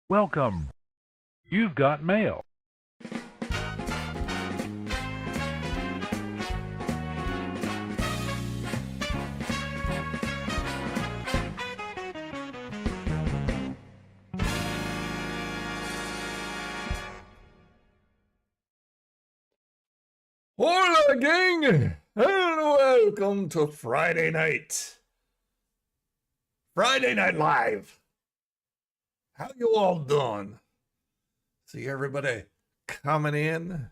Welcome. You've got mail. Hola, gang, and welcome to Friday night. Friday Night Live. How you all doing? See everybody coming in.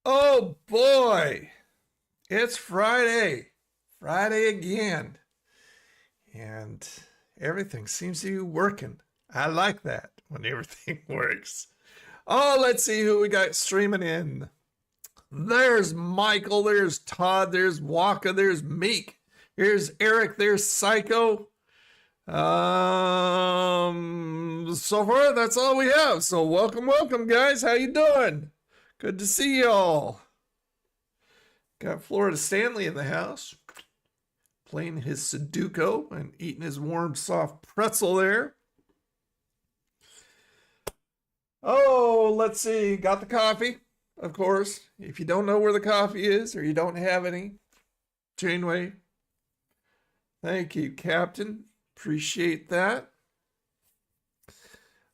Oh boy, it's Friday. Friday again. And everything seems to be working. I like that when everything works. Oh, let's see who we got streaming in. There's Michael, there's Todd, there's Waka, there's Meek, here's Eric, there's Psycho. So far, that's all we have. So welcome, guys. How you doing? Good to see y'all. Got Florida Stanley in the house, playing his Sudoku and eating his warm, soft pretzel there. Oh, let's see. Got the coffee, of course. If you don't know where the coffee is or you don't have any, Janeway. Thank you, Captain. Appreciate that.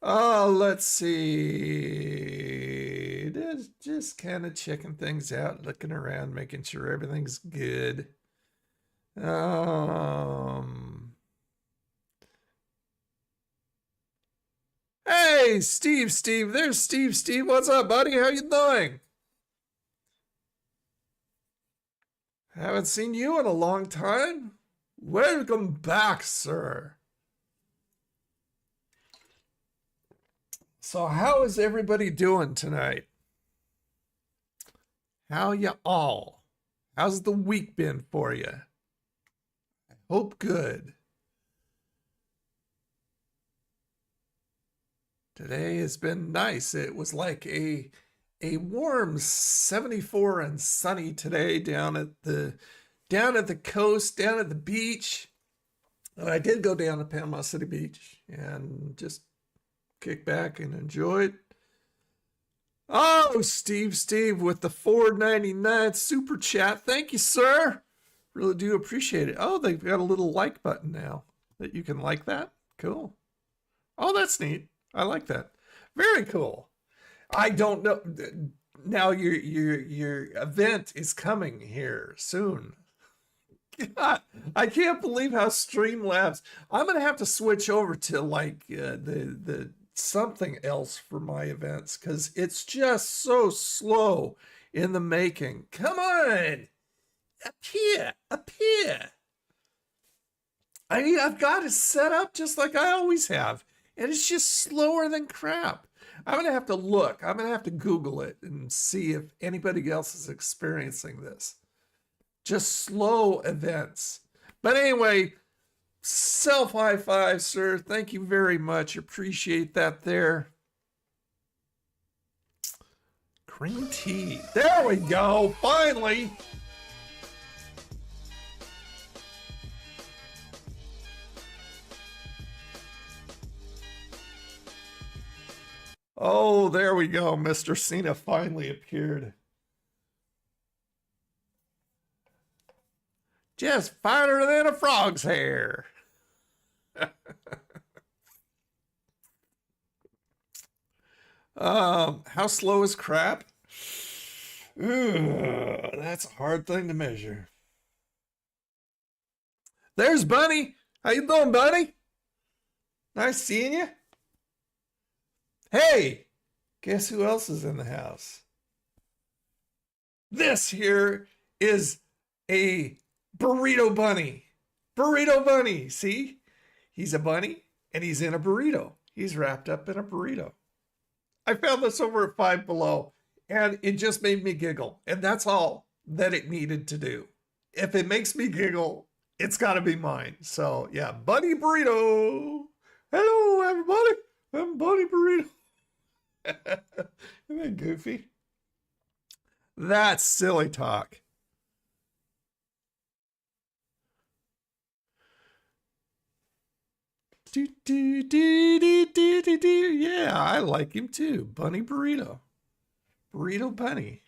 Let's see. Just kind of checking things out, looking around, making sure everything's good. Hey, Hey, Steve, there's Steve. What's up, buddy? How you doing? Haven't seen you in a long time. Welcome back, sir. So how is everybody doing tonight? How ya all? How's the week been for you? I hope good. Today has been nice. It was like a warm 74 and sunny today down at the coast, down at the beach. And I did go down to Panama City Beach and just kick back and enjoy it. Oh, Steve with the $4.99 super chat. Thank you, sir. Really do appreciate it. Oh, they've got a little like button now that you can like that. Cool. Oh, that's neat. I like that. Very cool. I don't know. Now your event is coming here soon. God, I can't believe how Streamlabs. I'm gonna have to switch over to like the something else for my events because it's just so slow in the making. Come on, appear. I mean, I've got it set up just like I always have. And it's just slower than crap. I'm going to have to look. I'm going to have to Google it and see if anybody else is experiencing this. Just slow events. But anyway, self high five, sir. Thank you very much. Appreciate that there. Green tea. There we go. Finally. Oh, there we go. Mr. Cena finally appeared. Just finer than a frog's hair. How slow is crap? Ooh, that's a hard thing to measure. There's Bunny. How you doing, Bunny? Nice seeing you. Hey, guess who else is in the house? This here is a burrito bunny. Burrito bunny, see? He's a bunny and he's in a burrito. He's wrapped up in a burrito. I found this over at Five Below and it just made me giggle. And that's all that it needed to do. If it makes me giggle, it's got to be mine. So yeah, Bunny Burrito. Hello, everybody. I'm Bunny Burrito. Isn't that goofy? That's silly talk. Yeah, I like him too. Bunny Burrito. Burrito Bunny.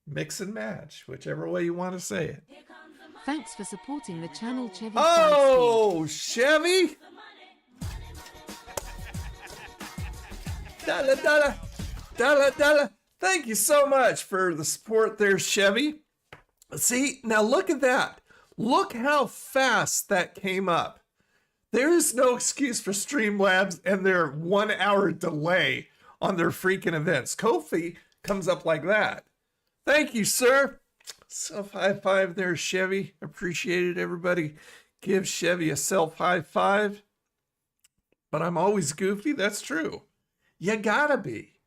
Mix and match, whichever way you want to say it. Thanks for supporting the channel, Chevy. Oh, Chevy. Dollar. Thank you so much for the support there, Chevy. See, now look at that. Look how fast that came up. There is no excuse for Streamlabs and their 1 hour delay on their freaking events. Ko-fi comes up like that. Thank you, sir. Self high five there, Chevy. Appreciate it, everybody. Give Chevy a self high five. But I'm always goofy. That's true. You gotta be.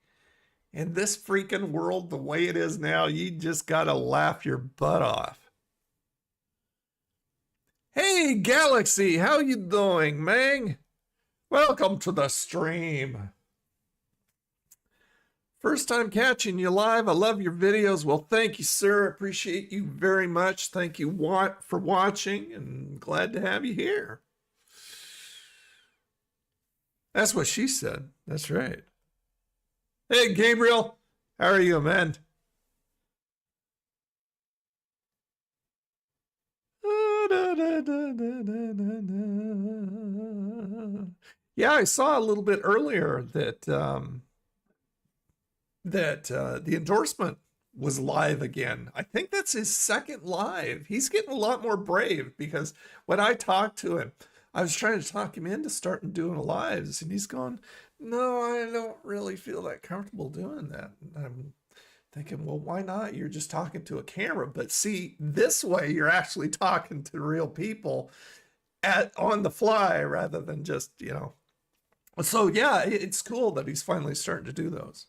In this freaking world, the way it is now, you just gotta laugh your butt off. Hey, Galaxy, how you doing, man? Welcome to the stream. First time catching you live. I love your videos. Well, thank you, sir. Appreciate you very much. Thank you for watching, and glad to have you here. That's what she said. That's right. Hey, Gabriel. How are you, man? Yeah, I saw a little bit earlier that the endorsement was live again. I think that's his second live. He's getting a lot more brave because when I talked to him, I was trying to talk him into starting doing lives, and he's going, no, I don't really feel that comfortable doing that. And I'm thinking, well, why not? You're just talking to a camera. But see, this way you're actually talking to real people on the fly rather than just, you know. So yeah, it's cool that he's finally starting to do those.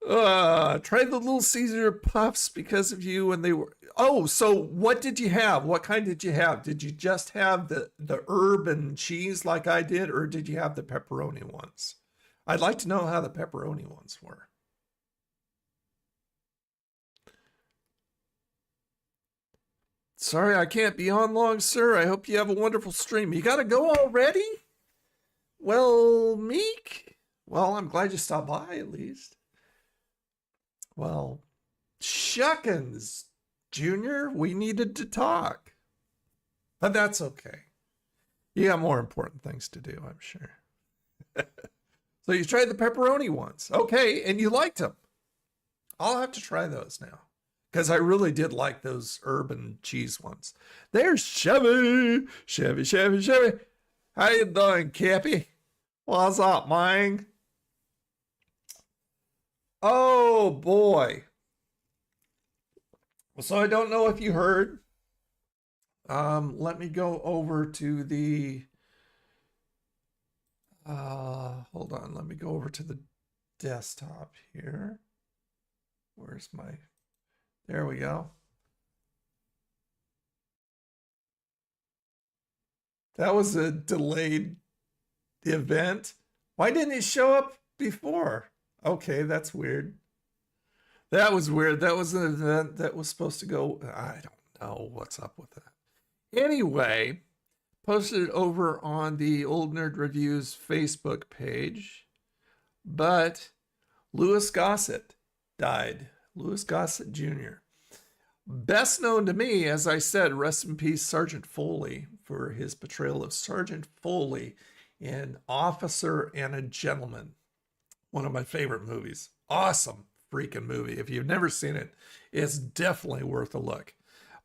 Tried the Little Caesar puffs because of you when they were. Oh, so what did you have? What kind did you have? Did you just have the herb and cheese like I did, or did you have the pepperoni ones? I'd like to know how the pepperoni ones were. Sorry, I can't be on long, sir. I hope you have a wonderful stream. You got to go already? Well, Meek? Well, I'm glad you stopped by at least. Well, shuckins, Junior, we needed to talk. But that's okay. You got more important things to do, I'm sure. So you tried the pepperoni ones. Okay, and you liked them. I'll have to try those now, because I really did like those urban cheese ones. There's Chevy. How you doing, Cappy? What's up, man? Oh, boy. So I don't know if you heard. Let me go over to the... hold on. Let me go over to the desktop here. Where's my... There we go. That was a delayed event. Why didn't it show up before? Okay, that's weird. That was weird. That was an event that was supposed to go. I don't know what's up with that. Anyway, posted it over on the Old Nerd Reviews Facebook page. But Louis Gossett died. Louis Gossett Jr. Best known to me, as I said, rest in peace, Sergeant Foley, for his portrayal of Sergeant Foley in Officer and a Gentleman. One of my favorite movies. Awesome freaking movie. If you've never seen it, it's definitely worth a look.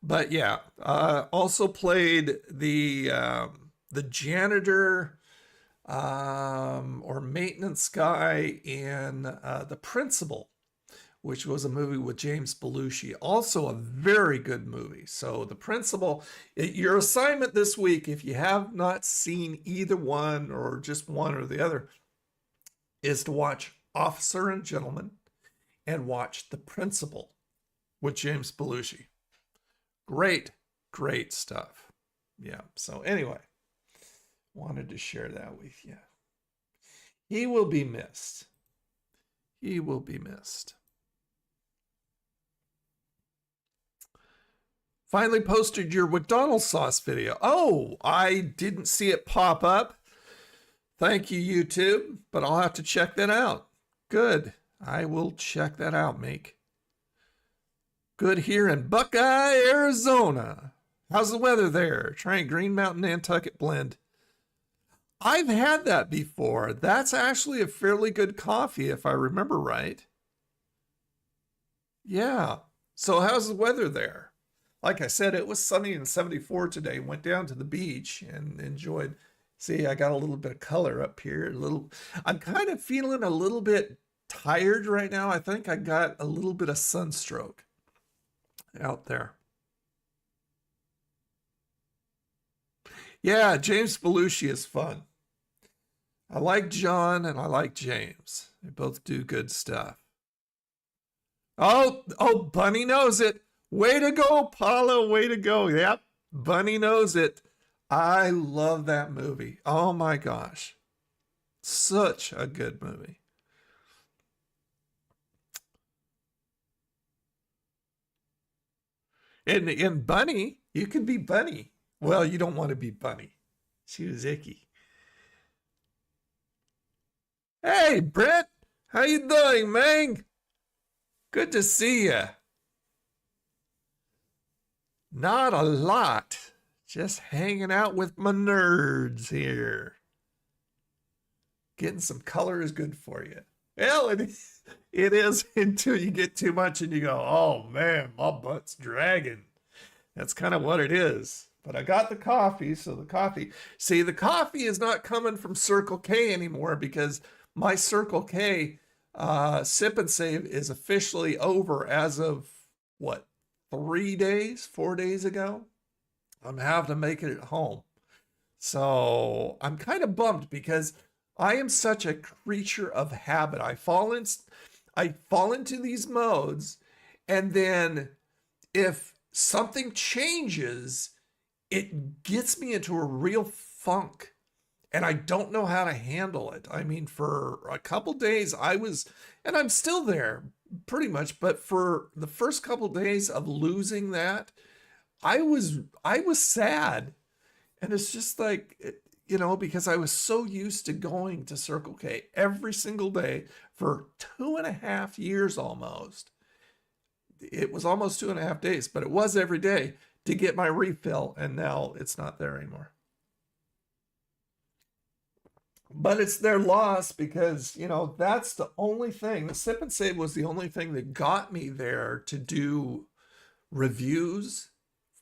But yeah, also played the janitor or maintenance guy in The Principal, which was a movie with James Belushi. Also a very good movie. So The Principal, your assignment this week, if you have not seen either one or just one or the other, is to watch Officer and Gentleman and watch The Principal with James Belushi. Great, great stuff. Yeah, so anyway, wanted to share that with you. He will be missed. He will be missed. Finally posted your McDonald's sauce video. Oh, I didn't see it pop up. Thank you, YouTube, but I'll have to check that out. Good. I will check that out, Meek. Good here in Buckeye, Arizona. How's the weather there? Trying Green Mountain Nantucket blend. I've had that before. That's actually a fairly good coffee, if I remember right. Yeah. So how's the weather there? Like I said, it was sunny and 74 today. Went down to the beach and enjoyed. See, I got a little bit of color up here. I'm kind of feeling a little bit tired right now. I think I got a little bit of sunstroke out there. Yeah, James Belushi is fun. I like John and I like James. They both do good stuff. Oh, Bunny knows it. Way to go, Paula. Way to go. Yep, Bunny knows it. I love that movie. Oh my gosh. Such a good movie. In Bunny, you can be Bunny. Well, you don't want to be Bunny. She was icky. Hey, Brett. How you doing, man? Good to see you. Not a lot. Just hanging out with my nerds here. Getting some color is good for you. Well, it is until you get too much and you go, oh man, my butt's dragging. That's kind of what it is. But I got the coffee, so the coffee. See, the coffee is not coming from Circle K anymore because my Circle K sip and save is officially over as of what, 4 days ago. I'm having to make it at home. So I'm kind of bummed because I am such a creature of habit. I fall into these modes, and then if something changes, it gets me into a real funk, and I don't know how to handle it. I mean, for a couple days and I'm still there pretty much, but for the first couple days of losing that, I was sad. And it's just like, because I was so used to going to Circle K every single day for 2.5 years almost. It was almost 2.5 days, but it was every day to get my refill, and now it's not there anymore. But it's their loss because, that's the only thing. The Sip and Save was the only thing that got me there to do reviews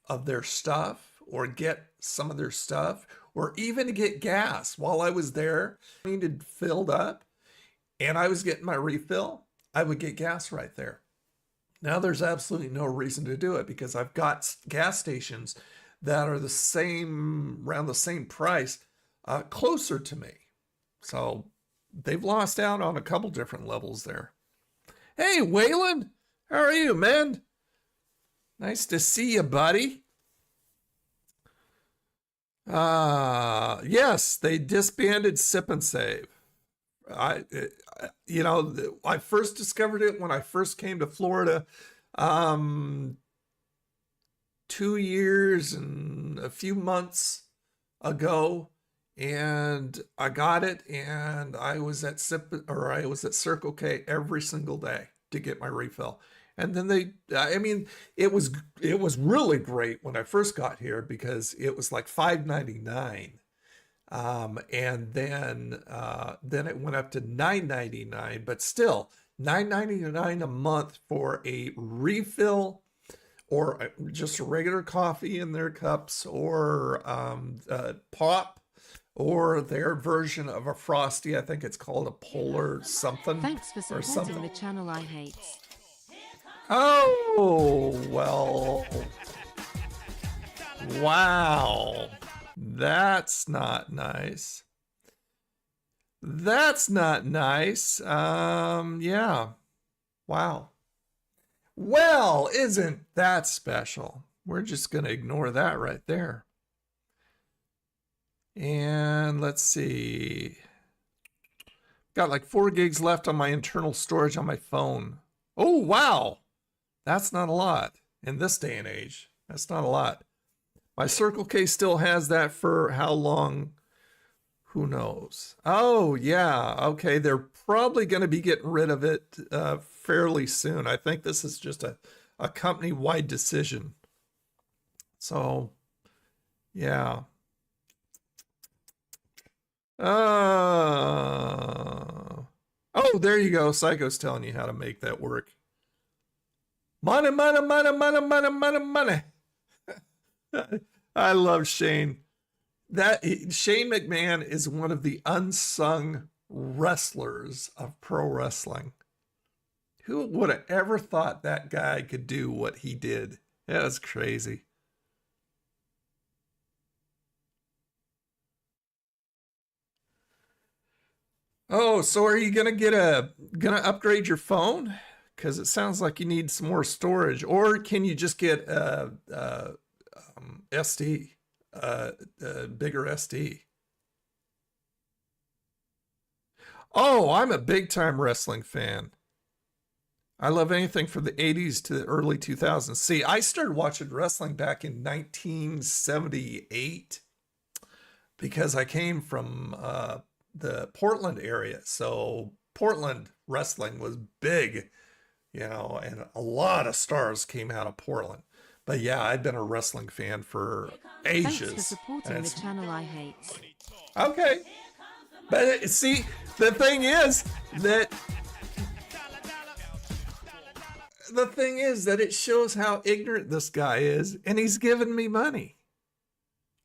of their stuff or get some of their stuff or even to get gas while I was there. I needed filled up and I was getting my refill. I would get gas right there. Now there's absolutely no reason to do it because I've got gas stations that are around the same price, closer to me. So they've lost out on a couple different levels there. Hey, Waylon, how are you, man? Nice to see you, buddy. Yes, they disbanded Sip and Save. I first discovered it when I first came to Florida, 2 years and a few months ago, and I got it, and I was at Circle K every single day to get my refill. And then it was really great when I first got here because it was like $5.99. And then it went up to $9.99, but still $9.99 a month for a refill or just a regular coffee in their cups or pop or their version of a Frosty. I think it's called a Polar something. Thanks for supporting the channel I hate. Oh, well. Wow. That's not nice. That's not nice. Yeah. Wow. Well, isn't that special? We're just going to ignore that right there. And let's see. Got like 4 gigs left on my internal storage on my phone. Oh, wow. That's not a lot in this day and age. That's not a lot. My Circle K still has that for how long? Who knows? Oh, yeah. Okay, they're probably going to be getting rid of it fairly soon. I think this is just a company-wide decision. So, yeah. Oh, there you go. Psycho's telling you how to make that work. Money, money, money, money, money, money, money. I love Shane. Shane McMahon is one of the unsung wrestlers of pro wrestling. Who would have ever thought that guy could do what he did? That was crazy. Oh, so are you gonna upgrade your phone? Because it sounds like you need some more storage, or can you just get SD, bigger SD? Oh, I'm a big time wrestling fan. I love anything from the 80s to the early 2000s. See, I started watching wrestling back in 1978 because I came from the Portland area. So Portland wrestling was big, and a lot of stars came out of Portland. But yeah, I've been a wrestling fan for ages. Thanks for supporting the channel I hate. Okay. But see, the thing is that it shows how ignorant this guy is, and he's giving me money.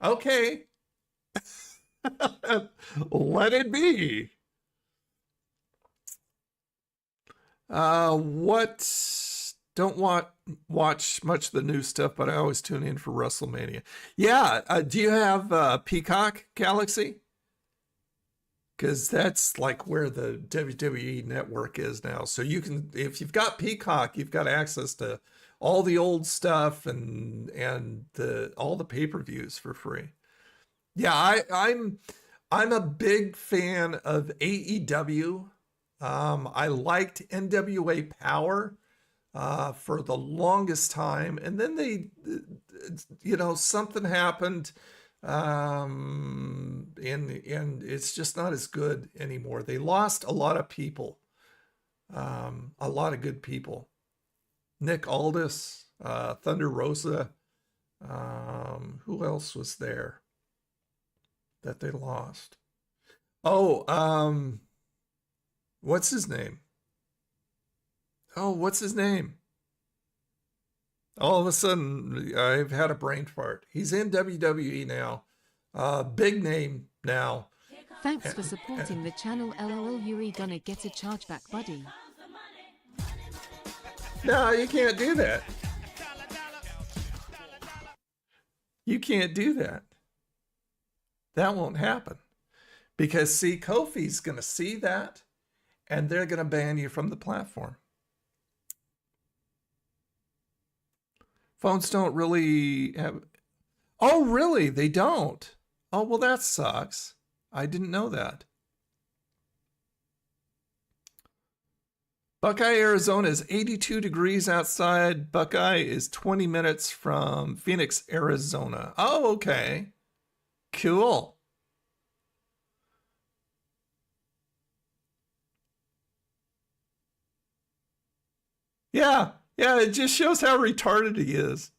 Okay. Let it be. What? Don't watch much of the new stuff, but I always tune in for WrestleMania. Yeah. Do you have Peacock Galaxy? Because that's like where the WWE network is now. So you can, if you've got Peacock, you've got access to all the old stuff and all the pay-per-views for free. Yeah, I'm a big fan of AEW. I liked NWA Power for the longest time, and then they, something happened, and it's just not as good anymore. They lost a lot of people, a lot of good people. Nick Aldis, Thunder Rosa. Who else was there that they lost? Oh, what's his name? Oh, what's his name? All of a sudden, I've had a brain fart. He's in WWE now. Big name now. Thanks for supporting the channel. LOL, Yuri gonna get a chargeback, buddy. No, you can't do that. You can't do that. That won't happen. Because, see, Kofi's going to see that, and they're going to ban you from the platform. Phones don't really have... Oh, really? They don't? Oh, well, that sucks. I didn't know that. Buckeye, Arizona is 82 degrees outside. Buckeye is 20 minutes from Phoenix, Arizona. Oh, okay. Cool. Yeah, it just shows how retarded he is.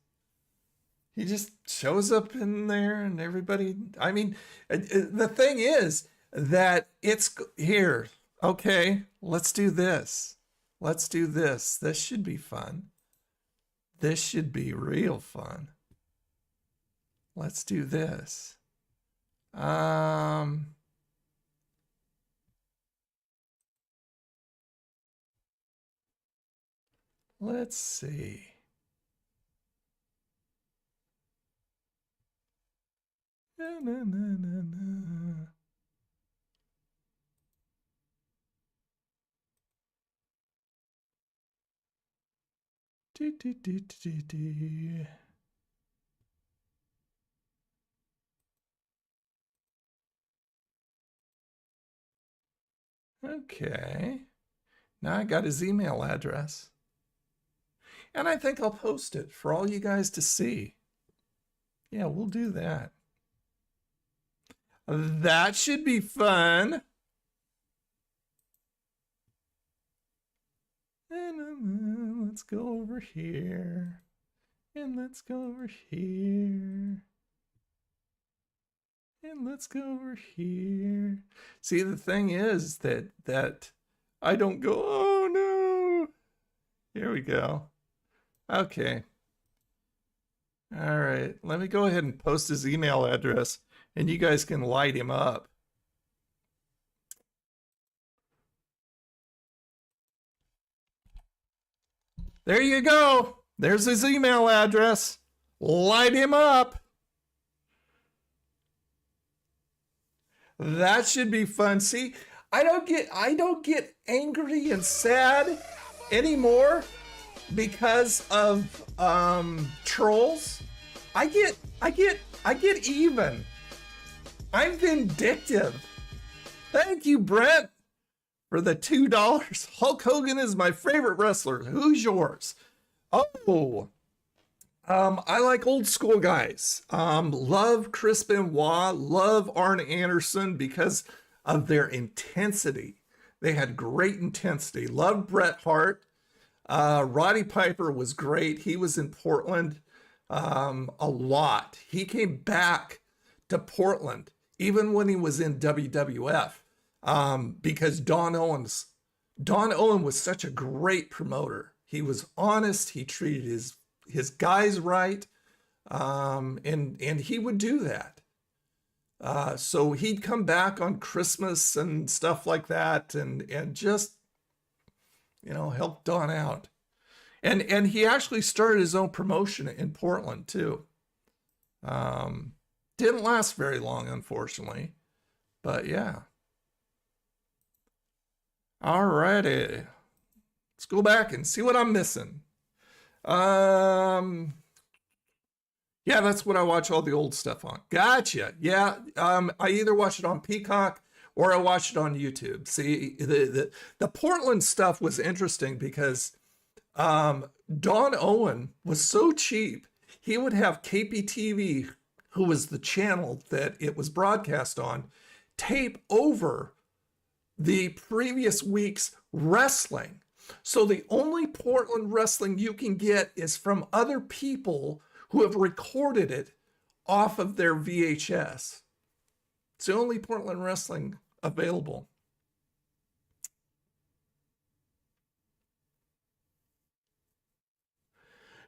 He just shows up in there and everybody, I mean, the thing is that it's here. Okay, let's do this. Let's do this. This should be fun. This should be real fun. Let's do this. Let's see. Na, na, na, na, na. Do, do, do, do, do. Okay. Now I got his email address. And I think I'll post it for all you guys to see. Yeah, we'll do that. That should be fun. And let's go over here. And let's go over here. And let's go over here. See, the thing is that I don't go, oh no. Here we go. Okay. All right. Let me go ahead and post his email address and you guys can light him up. There you go. There's his email address. Light him up. That should be fun. See, I don't get angry and sad anymore because of trolls. I get even. I'm vindictive. Thank you, Brent, for the $2. Hulk Hogan is my favorite wrestler. Who's yours? Oh, I like old school guys. Love Chris Benoit, love Arn Anderson because of their intensity. They had great intensity. Love Bret Hart. Roddy Piper was great. He was in Portland a lot. He came back to Portland even when he was in WWF because Don Owen was such a great promoter. He was honest. He treated his guys right. And he would do that. So he'd come back on Christmas and stuff like that, and just, help Don out. And he actually started his own promotion in Portland too. Didn't last very long, unfortunately, but yeah. All righty, let's go back and see what I'm missing. Yeah, that's what I watch all the old stuff on. Gotcha. Yeah, I either watch it on Peacock or I watch it on YouTube. See, the Portland stuff was interesting because Don Owen was so cheap. He would have KPTV, who was the channel that it was broadcast on, tape over the previous week's wrestling. So the only Portland wrestling you can get is from other people who have recorded it off of their VHS. It's the only Portland wrestling available.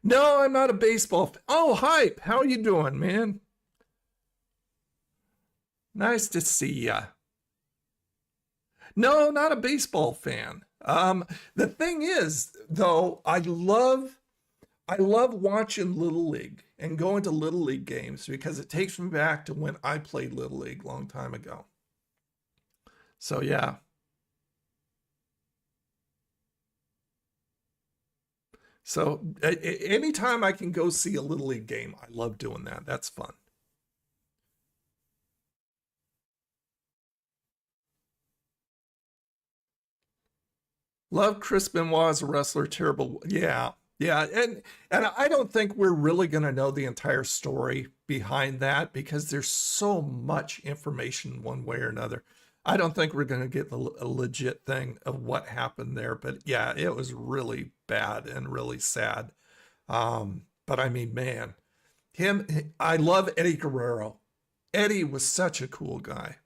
No, I'm not a baseball Oh, Hype, how are you doing, man? Nice to see ya. No, not a baseball fan. The thing is, though, I love watching Little League and going to Little League games because it takes me back to when I played Little League a long time ago. So yeah. So anytime I can go see a Little League game, I love doing that. That's fun. Love Chris Benoit as a wrestler, terrible. Yeah, yeah. And I don't think we're really going to know the entire story behind that because there's so much information one way or another. I don't think we're going to get a legit thing of what happened there. But yeah, it was really bad and really sad. But I mean, man, I love Eddie Guerrero. Eddie was such a cool guy.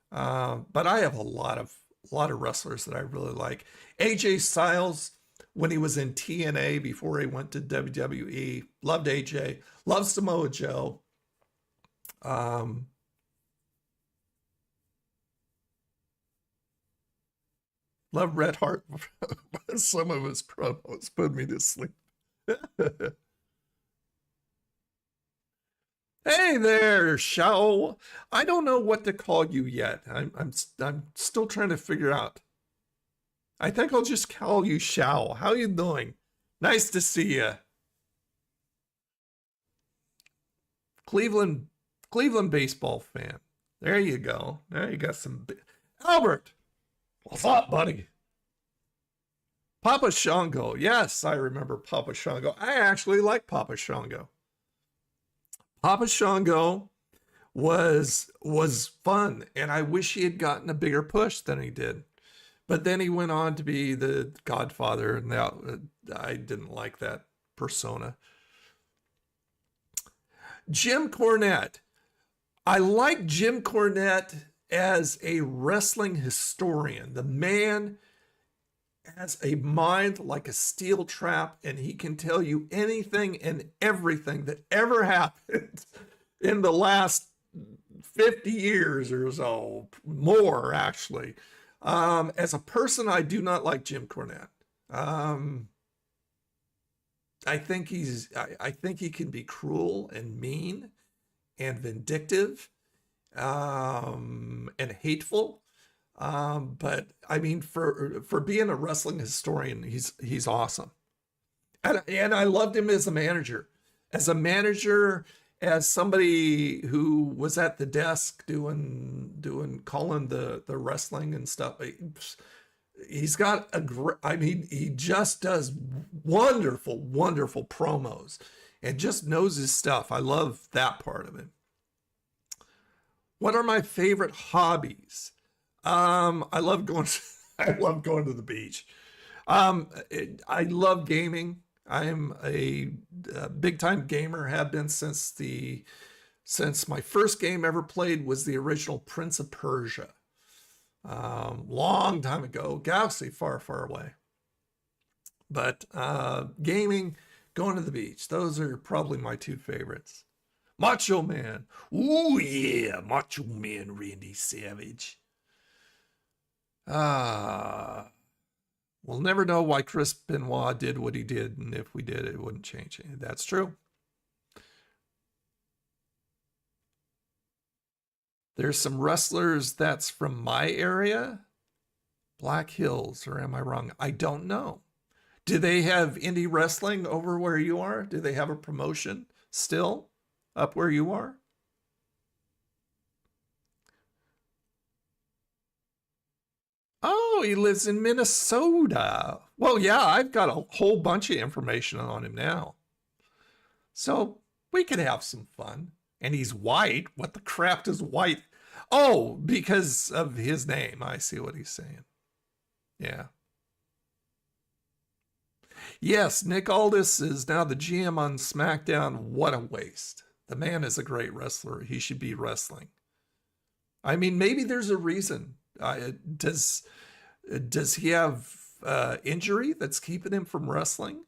But I have a lot of wrestlers that I really like. AJ Styles, when he was in TNA before he went to WWE, loved AJ. Loved Samoa Joe. Love Bret Hart. Some of his promos put me to sleep. Hey there, Shao. I don't know what to call you yet. I'm still trying to figure out. I think I'll just call you Shao. How you doing? Nice to see you. Cleveland baseball fan. There you go. There you got some. Albert, what's up, buddy? Papa Shango. Yes, I remember Papa Shango. I actually like Papa Shango. Papa Shango was fun, and I wish he had gotten a bigger push than he did. But then he went on to be the Godfather, and I didn't like that persona. Jim Cornette. I like Jim Cornette as a wrestling historian. The man has a mind like a steel trap, and he can tell you anything and everything that ever happened in the last 50 years or so, more actually. As a person, I do not like Jim Cornette. I think he can be cruel and mean and vindictive, and hateful. But I mean, for being a wrestling historian, he's awesome. And I loved him as a manager. As somebody who was at the desk calling the wrestling and stuff. He's got he just does wonderful promos and just knows his stuff. I love that part of it. What are my favorite hobbies? I love going to the beach. I love gaming. I'm a big time gamer, have been since my first game ever played was the original Prince of Persia. Long time ago, galaxy far away. But gaming, Going to the beach. Those are probably my two favorites. Macho Man. Ooh, yeah. Macho Man Randy Savage. We'll never know why Chris Benoit did what he did, and if we did, it wouldn't change it. That's true. There's some wrestlers that's from my area. Black Hills, or am I wrong? I don't know. Do they have indie wrestling over where you are? Do they have a promotion still up where you are? Oh, he lives in Minnesota. Well, yeah, I've got a whole bunch of information on him now. So we could have some fun. And he's white. What the crap does white? Oh, because of his name. I see what he's saying. Yeah. Yes, Nick Aldis is now the GM on SmackDown. What a waste. The man is a great wrestler. He should be wrestling. I mean, maybe there's a reason. Does he have injury that's keeping him from wrestling?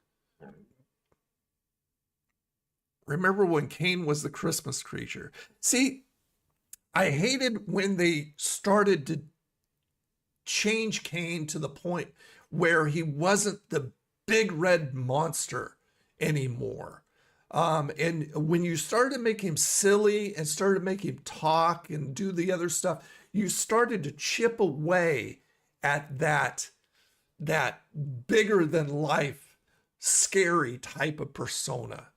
Remember when Kane was the Christmas creature? See, I hated when they started to change Kane to the point where he wasn't the big red monster anymore. And when you started to make him silly and started to make him talk and do the other stuff, you started to chip away at that bigger than life, scary type of persona.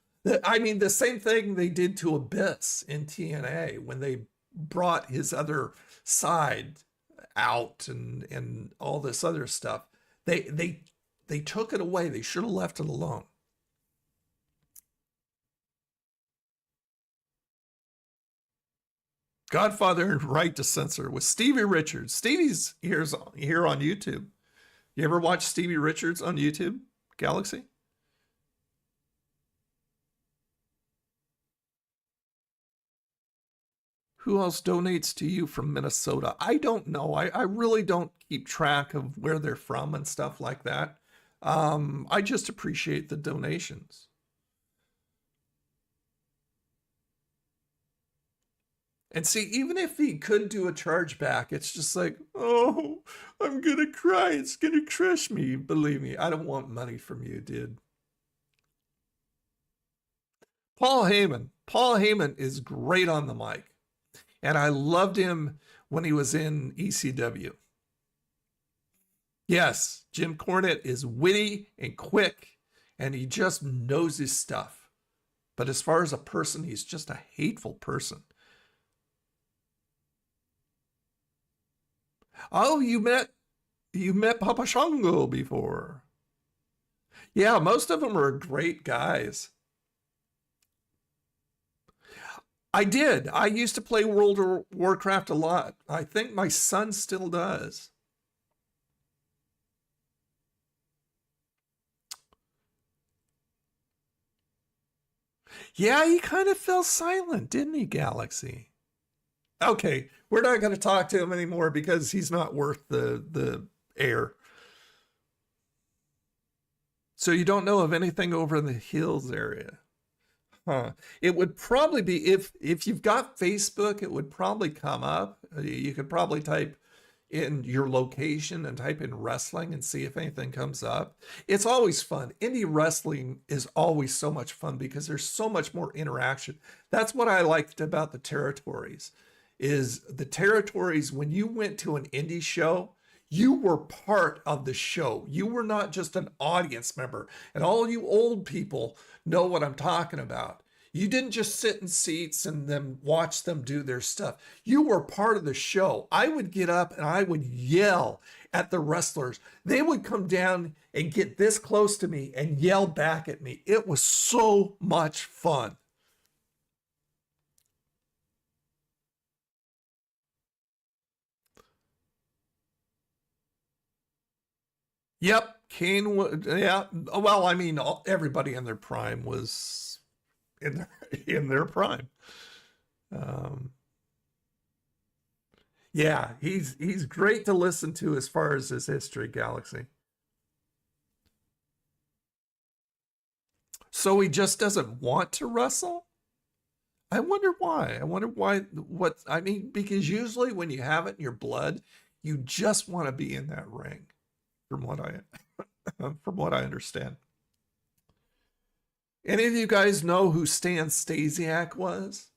I mean, the same thing they did to Abyss in TNA when they brought his other side out and all this other stuff. They took it away. They should have left it alone. Godfather and Right to Censor with Stevie Richards. Stevie's here on YouTube. You ever watch Stevie Richards on YouTube, Galaxy? Who else donates to you from Minnesota? I don't know. I really don't keep track of where they're from and stuff like that. I just appreciate the donations. And see, even if he could do a chargeback, it's just like, oh, I'm going to cry. It's going to crush me. Believe me, I don't want money from you, dude. Paul Heyman. Paul Heyman is great on the mic. And I loved him when he was in ECW. Yes, Jim Cornette is witty and quick, and he just knows his stuff. But as far as a person, he's just a hateful person. Oh, you met Papa Shango before. Yeah, most of them are great guys. I did. I used to play World of Warcraft a lot. I think my son still does. Yeah, he kind of fell silent, didn't he, Galaxy? Okay, we're not going to talk to him anymore because he's not worth the air. So you don't know of anything over in the hills area? Huh. It would probably be, if you've got Facebook, it would probably come up. You could probably type in your location and type in wrestling and see if anything comes up. It's always fun. Indie wrestling is always so much fun because there's so much more interaction. That's what I liked about the territories, is the territories, when you went to an indie show, you were part of the show. You were not just an audience member. And all you old people know what I'm talking about. You didn't just sit in seats and then watch them do their stuff. You were part of the show. I would get up and I would yell at the wrestlers. They would come down and get this close to me and yell back at me. It was so much fun. Yep, Kane was, yeah. Well, I mean, everybody in their prime was in their prime. Um, yeah, he's great to listen to as far as his history, Galaxy. So he just doesn't want to wrestle? I wonder why. I wonder why. I mean, because usually when you have it in your blood, you just want to be in that ring, from what I understand. Any of you guys know who Stan Stasiak was?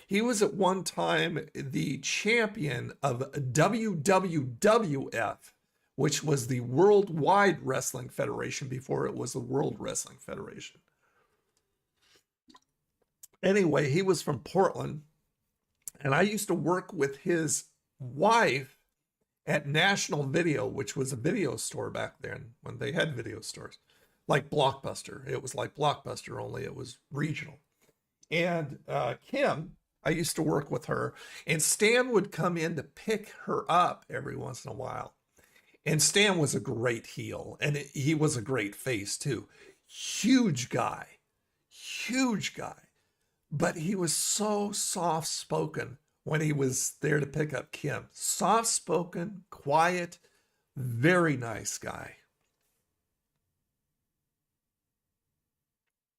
He was at one time the champion of WWWF, which was the Worldwide Wrestling Federation before it was the World Wrestling Federation. Anyway, he was from Portland, and I used to work with his wife at National Video, which was a video store back then when they had video stores, like Blockbuster. It was like Blockbuster, only it was regional. And Kim, I used to work with her, and Stan would come in to pick her up every once in a while. And Stan was a great heel, and he was a great face too. Huge guy. But he was so soft-spoken when he was there to pick up Kim. Soft-spoken, quiet, very nice guy.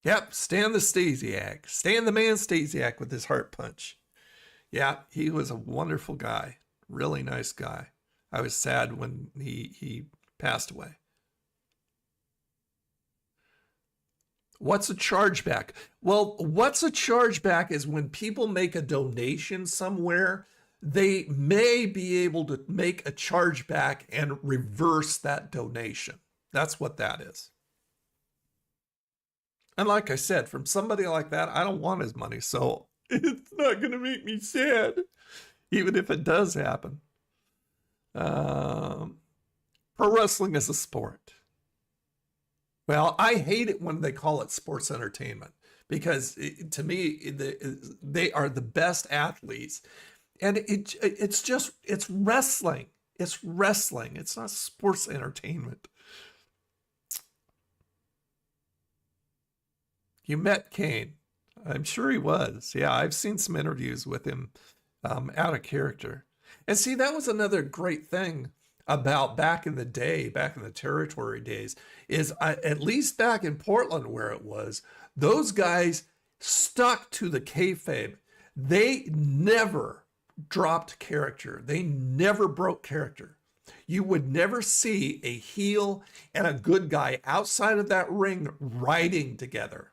Yep, Stan the Stasiak. Stan the Man Stasiak with his heart punch. Yeah, he was a wonderful guy. Really nice guy. I was sad when he passed away. What's a chargeback? Well, what's a chargeback is when people make a donation somewhere, they may be able to make a chargeback and reverse that donation. That's what that is. And like I said, from somebody like that, I don't want his money, so it's not going to make me sad, even if it does happen. Pro wrestling is a sport. Well, I hate it when they call it sports entertainment, because to me, they are the best athletes. And it's wrestling. It's wrestling. It's not sports entertainment. You met Kane. I'm sure he was. Yeah, I've seen some interviews with him out of character. And see, that was another great thing about back in the day, back in the territory days, is at least back in Portland where it was, those guys stuck to the kayfabe. They never dropped character. They never broke character. You would never see a heel and a good guy outside of that ring riding together.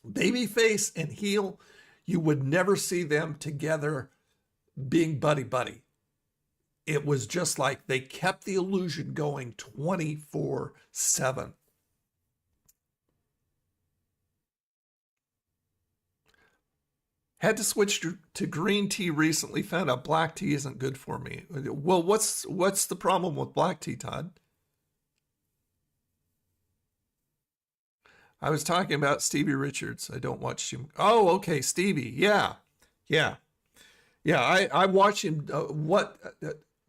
Babyface and heel, you would never see them together being buddy-buddy. It was just like they kept the illusion going 24/7. Had to switch to green tea recently. Found out black tea isn't good for me. Well, what's the problem with black tea, Todd? I was talking about Stevie Richards. I don't watch him. Oh, okay, Stevie. Yeah. I watch him.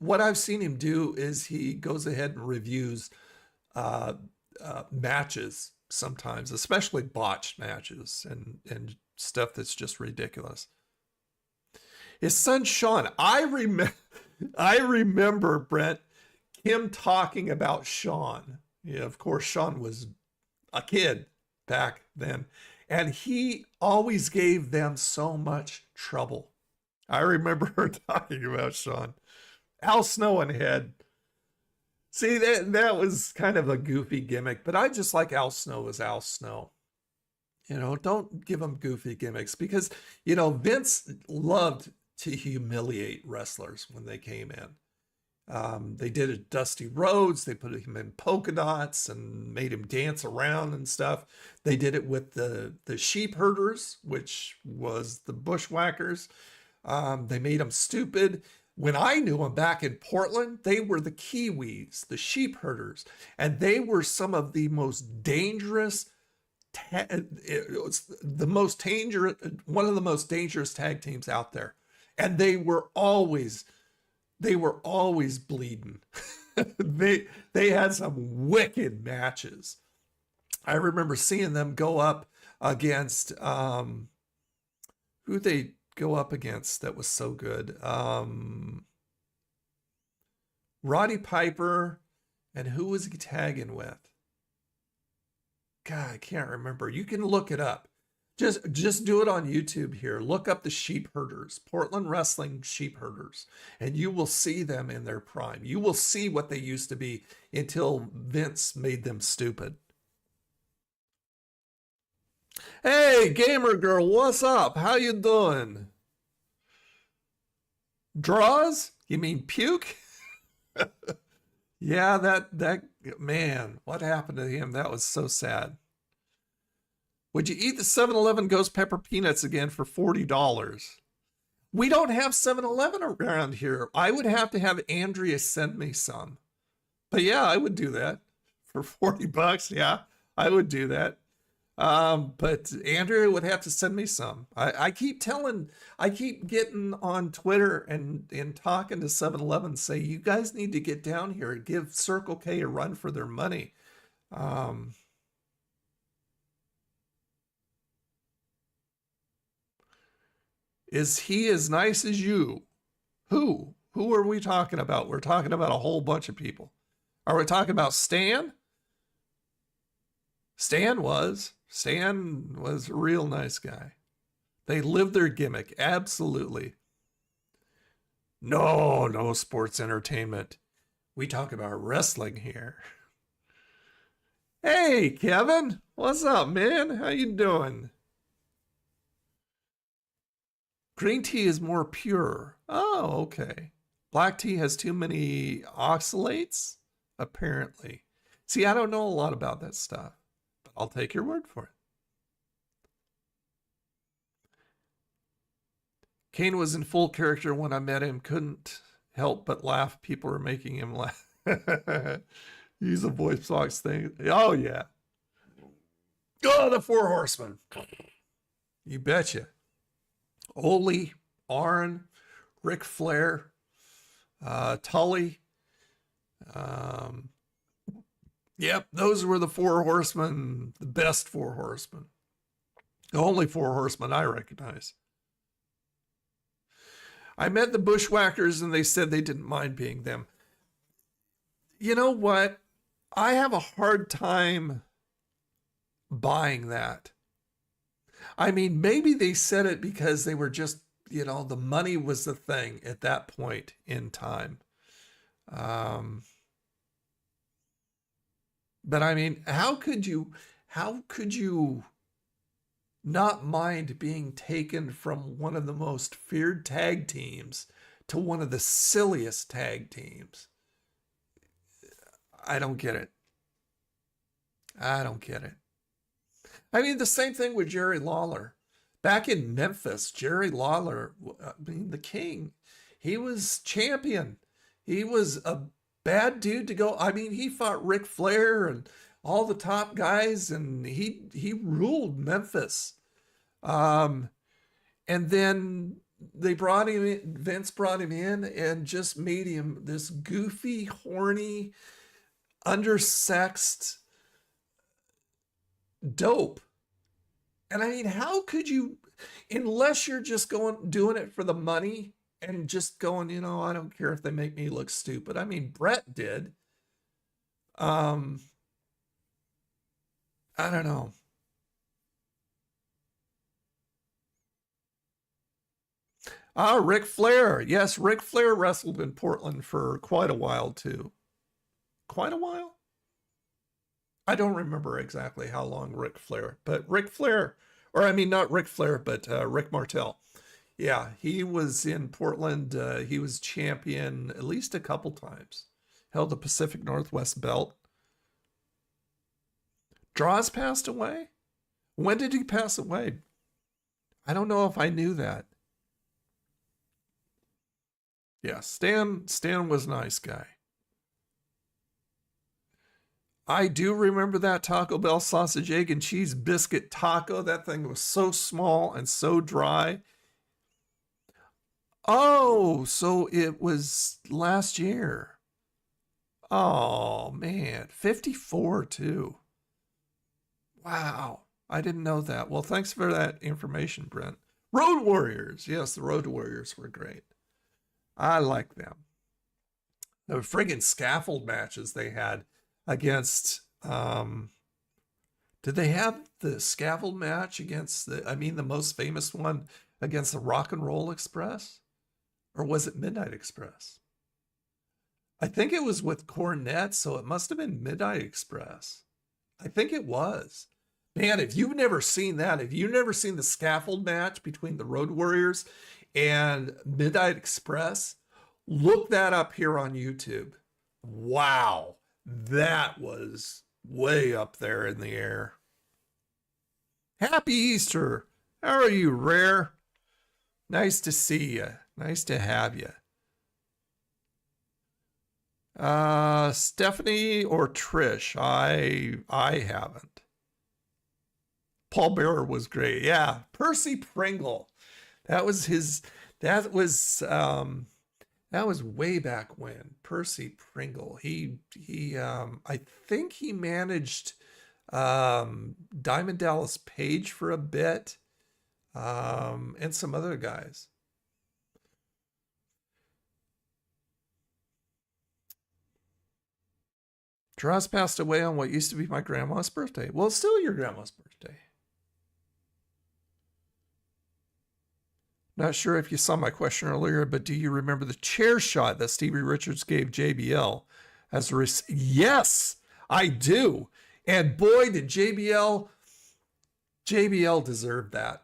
What I've seen him do is he goes ahead and reviews matches sometimes, especially botched matches and stuff that's just ridiculous. His son Sean, I remember Brent, him talking about Sean. Yeah, of course, Sean was a kid back then, and he always gave them so much trouble. I remember her talking about Sean. Al Snow and Head. See, that was kind of a goofy gimmick, but I just like Al Snow as Al Snow. Don't give him goofy gimmicks, because, Vince loved to humiliate wrestlers when they came in. They did it Dusty Rhodes. They put him in polka dots and made him dance around and stuff. They did it with the sheep herders, which was the bushwhackers. They made him stupid. When I knew them back in Portland, they were the Kiwis, the sheep herders, and they were some of the most dangerous, one of the most dangerous tag teams out there. And they were always bleeding. they had some wicked matches. I remember seeing them go up against who they go up against that was so good. Roddy Piper, and who was he tagging with? God, I can't remember. You can look it up. Just do it on YouTube here. Look up the sheep herders, Portland Wrestling sheep herders, and you will see them in their prime. You will see what they used to be until Vince made them stupid. Hey, gamer girl, what's up? How you doing? Draws? You mean puke? Yeah, that man, what happened to him? That was so sad. Would you eat the 7-Eleven ghost pepper peanuts again for $40? We don't have 7-Eleven around here. I would have to have Andrea send me some. But yeah, I would do that for $40. Yeah, I would do that. But Andrea would have to send me some. I keep getting on Twitter and talking to 7-Eleven, say, you guys need to get down here and give Circle K a run for their money. Is he as nice as you? Who are we talking about? We're talking about a whole bunch of people. Are we talking about Stan? Stan was a real nice guy. They lived their gimmick. Absolutely. No sports entertainment. We talk about wrestling here. Hey, Kevin. What's up, man? How you doing? Green tea is more pure. Oh, okay. Black tea has too many oxalates, apparently. See, I don't know a lot about that stuff, but I'll take your word for it. Kane was in full character when I met him. Couldn't help but laugh. People were making him laugh. He's a voice box thing. Oh, yeah. Oh, the Four Horsemen. You betcha. Ole, Arn, Ric Flair, Tully. Yep, those were the Four Horsemen, the best Four Horsemen. The only Four Horsemen I recognize. I met the Bushwhackers and they said they didn't mind being them. You know what? I have a hard time buying that. I mean, maybe they said it because they were just, the money was the thing at that point in time. But I mean, how could you not mind being taken from one of the most feared tag teams to one of the silliest tag teams? I don't get it. I mean, the same thing with Jerry Lawler. Back in Memphis, Jerry Lawler, the king, he was champion. He was a bad dude to go. I mean, he fought Ric Flair and all the top guys, and he ruled Memphis. And then Vince brought him in and just made him this goofy, horny, undersexed dope. And I mean, how could you, unless you're just doing it for the money and just going, I don't care if they make me look stupid. I mean, Brett did. I don't know. Ric Flair. Yes, Ric Flair wrestled in Portland for quite a while too. Quite a while? I don't remember exactly how long Ric Flair, but Ric Flair, or I mean, not Ric Flair, but Rick Martel. Yeah, he was in Portland. He was champion at least a couple times. Held the Pacific Northwest belt. Droz passed away? When did he pass away? I don't know if I knew that. Yeah, Stan was a nice guy. I do remember that Taco Bell sausage, egg, and cheese biscuit taco. That thing was so small and so dry. Oh, so it was last year. Oh, man. 54, too. Wow. I didn't know that. Well, thanks for that information, Brent. Road Warriors. Yes, the Road Warriors were great. I like them. The friggin' scaffold matches they had against, to Did they have the scaffold match against the most famous one against the Rock and Roll Express? Or was it Midnight Express? I think it was with Cornette, so it must have been Midnight Express. I think it was. Man, if you've never seen that, if you've never seen the scaffold match between the Road Warriors and Midnight Express, look that up here on YouTube. Wow, that was way up there in the air. Happy Easter. How are you, Rare? Nice to see you. Nice to have you. Stephanie or Trish? I haven't. Paul Bearer was great. Yeah, Percy Pringle. That was way back when. Percy Pringle. I think he managed Diamond Dallas Page for a bit, and some other guys. Dross passed away on what used to be my grandma's birthday. Well, it's still your grandma's birthday. Not sure if you saw my question earlier, but do you remember the chair shot that Stevie Richards gave JBL as a Yes, I do. And boy, did JBL deserve that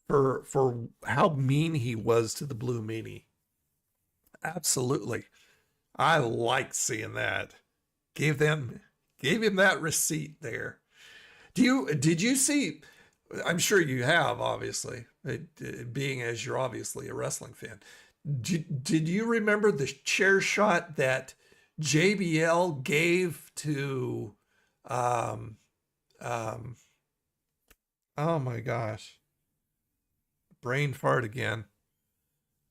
for how mean he was to the Blue Meanie. Absolutely. I like seeing that. Gave him that receipt there. Did you see? I'm sure you have, obviously, being as you're obviously a wrestling fan. Did you remember the chair shot that JBL gave to? Oh my gosh, brain fart again.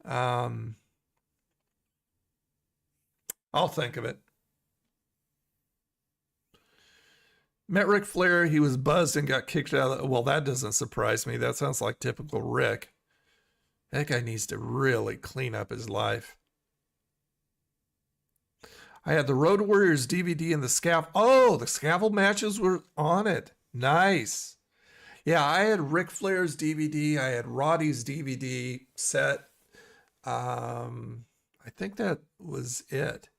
I'll think of it. Met Ric Flair, he was buzzed and got kicked out of well, that doesn't surprise me. That sounds like typical Rick. That guy needs to really clean up his life. I had the Road Warriors DVD and the scaffold. Oh, the scaffold matches were on it. Nice. Yeah, I had Ric Flair's DVD. I had Roddy's DVD set. I think that was it.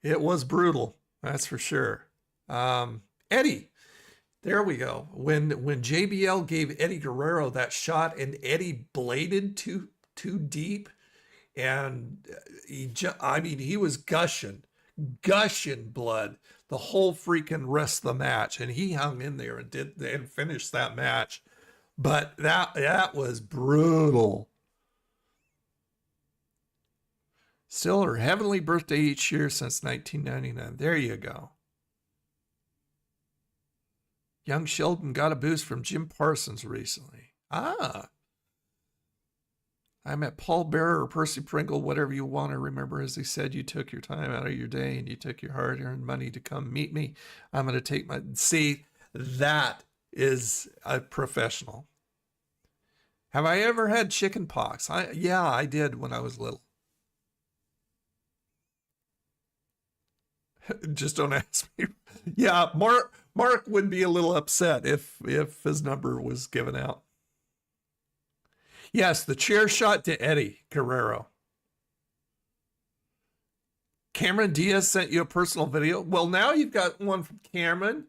It was brutal, that's for sure. Eddie, there we go. When JBL gave Eddie Guerrero that shot and Eddie bladed too deep, and he was gushing blood the whole freaking rest of the match, and he hung in there and finished that match. But that was brutal. Still her heavenly birthday each year since 1999. There you go. Young Sheldon got a boost from Jim Parsons recently. I met Paul Bearer or Percy Pringle, whatever you want to remember, as he said, you took your time out of your day and you took your hard-earned money to come meet me. I'm going to take my... See, that is a professional. Have I ever had chicken pox? Yeah, I did when I was little. Just don't ask me. Yeah, Mark would be a little upset if his number was given out. Yes, the chair shot to Eddie Guerrero. Cameron Diaz sent you a personal video. Well, now you've got one from Cameron,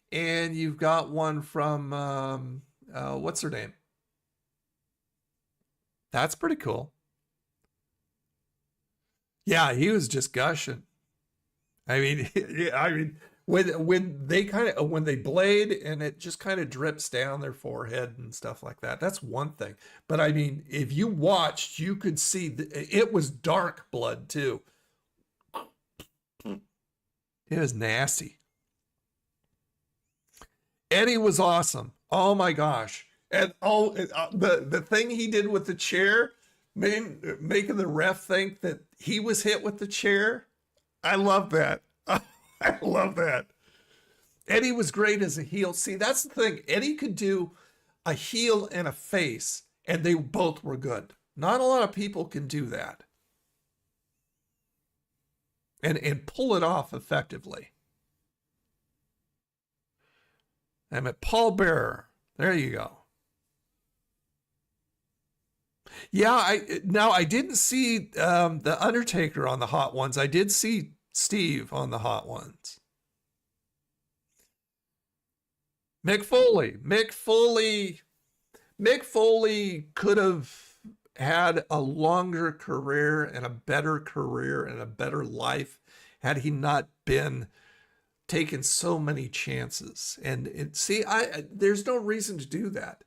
and you've got one from what's her name? That's pretty cool. Yeah, he was just gushing. I mean, when they blade and it just kind of drips down their forehead and stuff like that, that's one thing. But I mean, if you watched, you could see it was dark blood too. It was nasty. Eddie was awesome. Oh my gosh. And the thing he did with the chair, making the ref think that he was hit with the chair. I love that. I love that. Eddie was great as a heel. See, that's the thing. Eddie could do a heel and a face, and they both were good. Not a lot of people can do that. and pull it off effectively. I'm at Paul Bearer. There you go. Yeah, I didn't see the Undertaker on the hot ones. I did see Steve on the hot ones. Mick Foley could have had a longer career and a better life had he not been taking so many chances. And see, there's no reason to do that.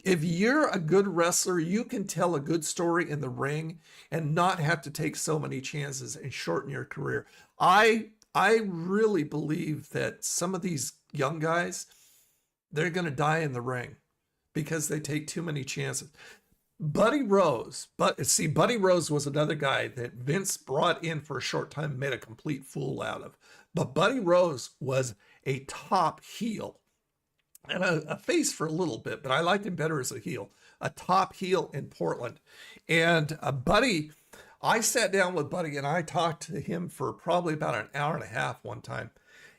If you're a good wrestler, you can tell a good story in the ring and not have to take so many chances and shorten your career. I really believe that some of these young guys, they're going to die in the ring because they take too many chances. Buddy Rose was another guy that Vince brought in for a short time and made a complete fool out of. But Buddy Rose was a top heel. And a face for a little bit, but I liked him better as a heel. A top heel in Portland. And Buddy, I sat down with Buddy and I talked to him for probably about an hour and a half one time.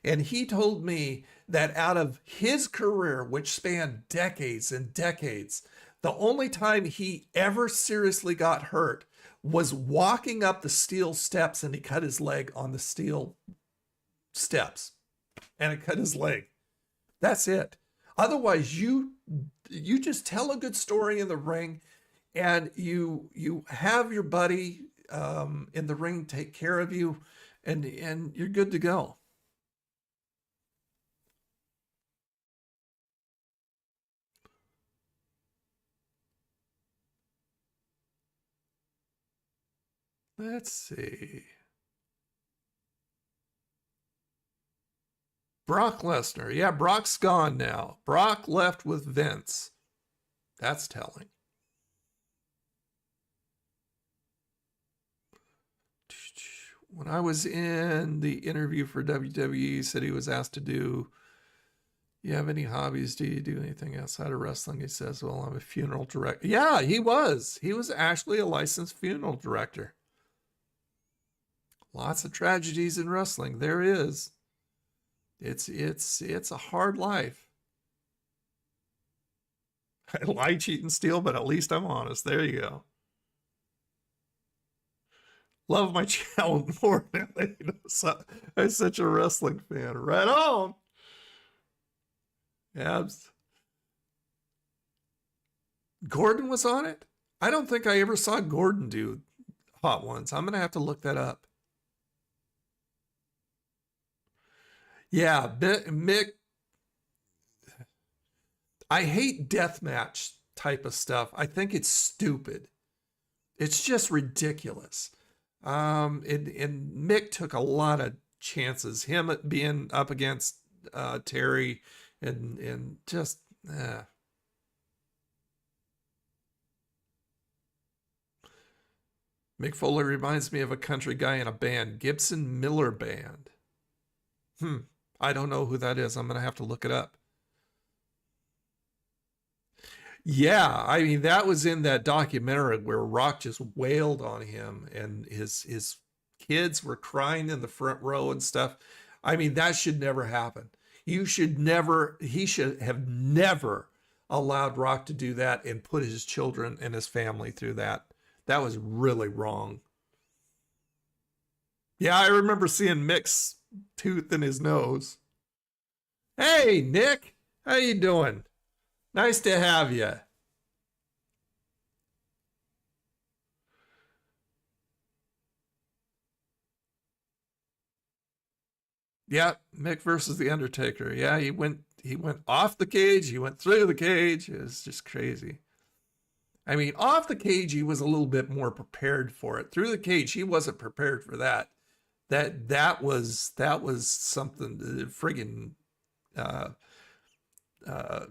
And he told me that out of his career, which spanned decades and decades, the only time he ever seriously got hurt was walking up the steel steps, and he cut his leg on the steel steps. And it cut his leg. That's it. Otherwise, you just tell a good story in the ring, and you have your buddy in the ring take care of you, and you're good to go. Let's see. Brock Lesnar. Yeah, Brock's gone now. Brock left with Vince. That's telling. When I was in the interview for WWE, he said he was asked to do, you have any hobbies? Do you do anything outside of wrestling? He says, well, I'm a funeral director. Yeah, he was. He was actually a licensed funeral director. Lots of tragedies in wrestling. There is. It's a hard life. I lie, cheat, and steal, but at least I'm honest. There you go. Love my channel more than I'm such a wrestling fan. Right on. Abs. Gordon was on it? I don't think I ever saw Gordon do hot ones. I'm going to have to look that up. Yeah, Mick. I hate deathmatch type of stuff. I think it's stupid. It's just ridiculous. And Mick took a lot of chances. Him being up against Terry and just. Mick Foley reminds me of a country guy in a band, Gibson Miller Band. I don't know who that is. I'm going to have to look it up. Yeah, I mean, that was in that documentary where Rock just wailed on him and his kids were crying in the front row and stuff. I mean, that should never happen. He should have never allowed Rock to do that and put his children and his family through that. That was really wrong. Yeah, I remember seeing Mick's tooth in his nose. Hey, Nick, how you doing? Nice to have you. Yeah, Mick versus the Undertaker. Yeah, he went off the cage, he went through the cage. It was just crazy. I mean, off the cage, he was a little bit more prepared for it. Through the cage, he wasn't prepared for that. That was something the friggin'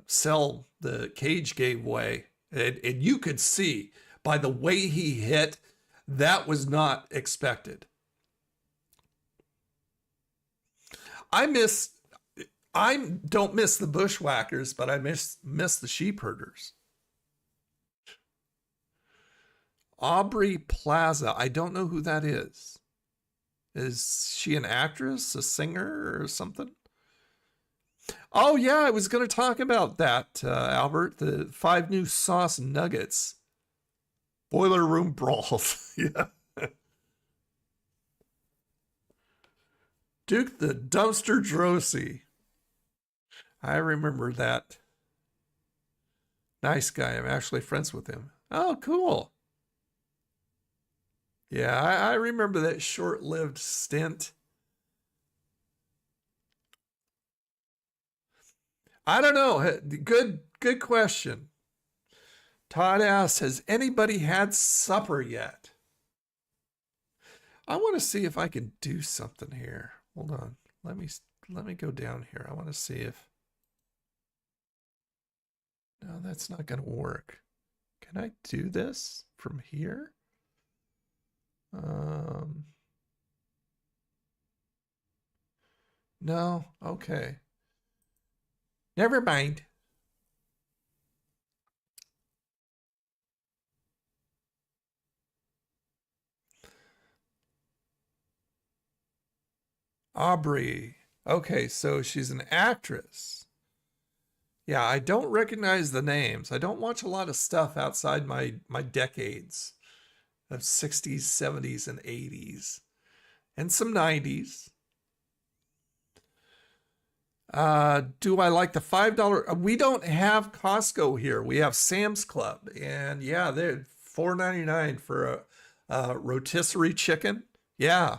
cell, the cage gave way. And you could see by the way he hit, that was not expected. I don't miss the bushwhackers, but I miss the sheep herders. Aubrey Plaza. I don't know who that is. Is she an actress, a singer, or something? Oh, yeah, I was going to talk about that, Albert. The 5 new sauce nuggets. Boiler room brawls. Yeah. Duke the Dumpster Drosy. I remember that. Nice guy. I'm actually friends with him. Oh, cool. Yeah, I remember that short-lived stint. I don't know. Good question. Todd asks, has anybody had supper yet? I want to see if I can do something here. Hold on. Let me go down here. I want to see if... No, that's not going to work. Can I do this from here? No. Okay. Never mind. Aubrey. Okay, so she's an actress. Yeah, I don't recognize the names. I don't watch a lot of stuff outside my decades of 60s, 70s, and 80s, and some 90s. Do I like the $5? We don't have Costco here. We have Sam's Club, and yeah, they're $4.99 for a rotisserie chicken. Yeah,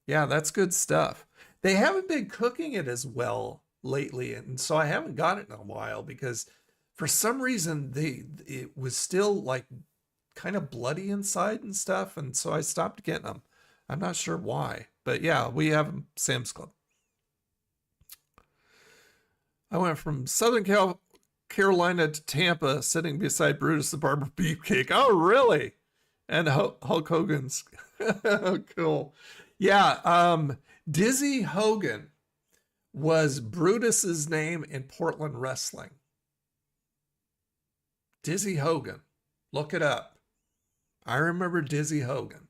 that's good stuff. They haven't been cooking it as well lately, and so I haven't got it in a while because for some reason it was still like kind of bloody inside and stuff, and so I stopped getting them. I'm not sure why, but yeah, we have Sam's Club. I went from Southern Carolina to Tampa, sitting beside Brutus the Barber Beefcake. Oh, really? And Hulk Hogan's. Cool. Yeah, Dizzy Hogan was Brutus's name in Portland wrestling. Dizzy Hogan. Look it up. I remember Dizzy Hogan.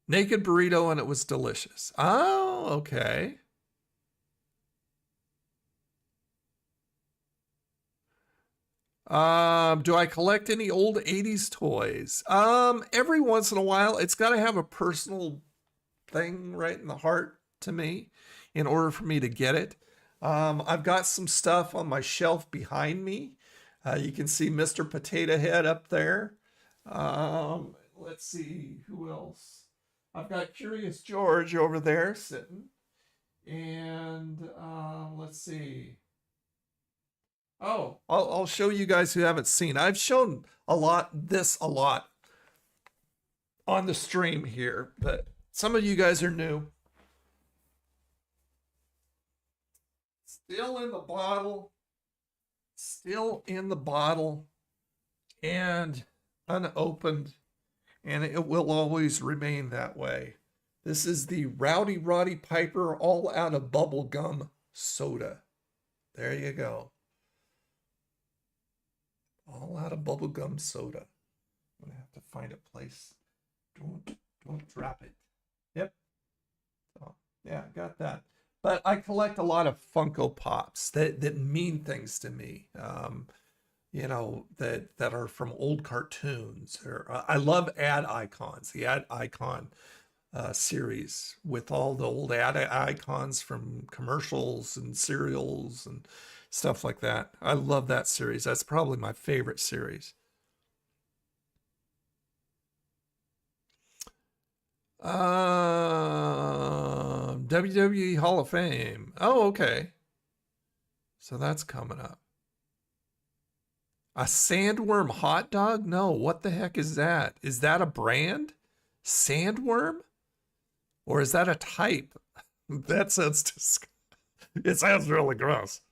Naked burrito, and it was delicious. Oh, okay. Do I collect any old 80s toys? Every once in a while. It's got to have a personal thing right in the heart to me in order for me to get it. I've got some stuff on my shelf behind me. You can see Mr. Potato Head up there. Let's see, who else? I've got Curious George over there sitting. And let's see. Oh, I'll show you guys who haven't seen. I've shown a lot on the stream here, but some of you guys are new. Still in the bottle. Still in the bottle. And unopened. And it will always remain that way. This is the Rowdy Roddy Piper all out of bubblegum soda. There you go. All out of bubblegum soda. I'm gonna have to find a place. Don't drop it. Yep. Oh, yeah, got that. But I collect a lot of Funko Pops that mean things to me. You know, that are from old cartoons. Or I love ad icons, the ad icon series with all the old ad icons from commercials and cereals and stuff like that. I love that series. That's probably my favorite series. WWE Hall of Fame. Oh, okay. So that's coming up. A sandworm hot dog? No, what the heck is that? Is that a brand? Sandworm? Or is that a type? That sounds disgusting. It sounds really gross.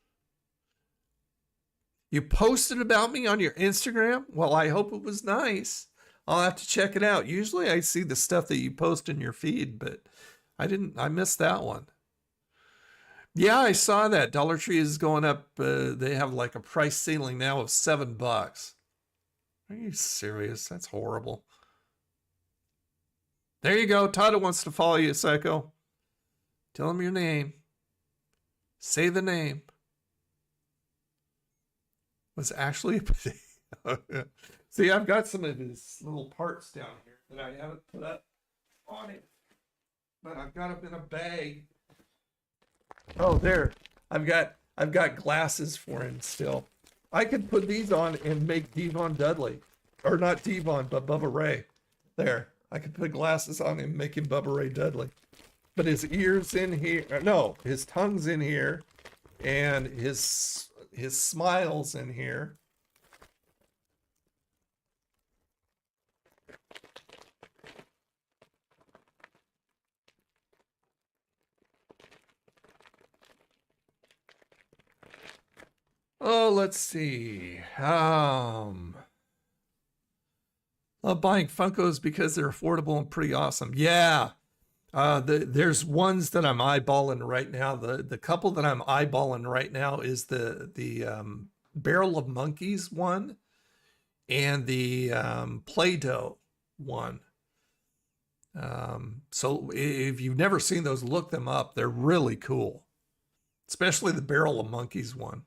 You posted about me on your Instagram? Well, I hope it was nice. I'll have to check it out. Usually I see the stuff that you post in your feed, but I missed that one. Yeah, I saw that. Dollar Tree is going up. They have like a price ceiling now of $7. Are you serious? That's horrible. There you go. Todd wants to follow you, Psycho. Tell him your name. Say the name. Was actually a potato. See, I've got some of his little parts down here that I haven't put up on it. But I've got them in a bag. Oh, there. I've got glasses for him still. I could put these on and make Devon Dudley. Or not Devon, but Bubba Ray. There. I could put glasses on him and make him Bubba Ray Dudley. But his ears in here. No, his tongue's in here. And his smile's in here. Oh, let's see. Love buying Funkos because they're affordable and pretty awesome. Yeah. There's ones that I'm eyeballing right now. The couple that I'm eyeballing right now is the Barrel of Monkeys one and the Play-Doh one. So if you've never seen those, look them up. They're really cool, especially the Barrel of Monkeys one.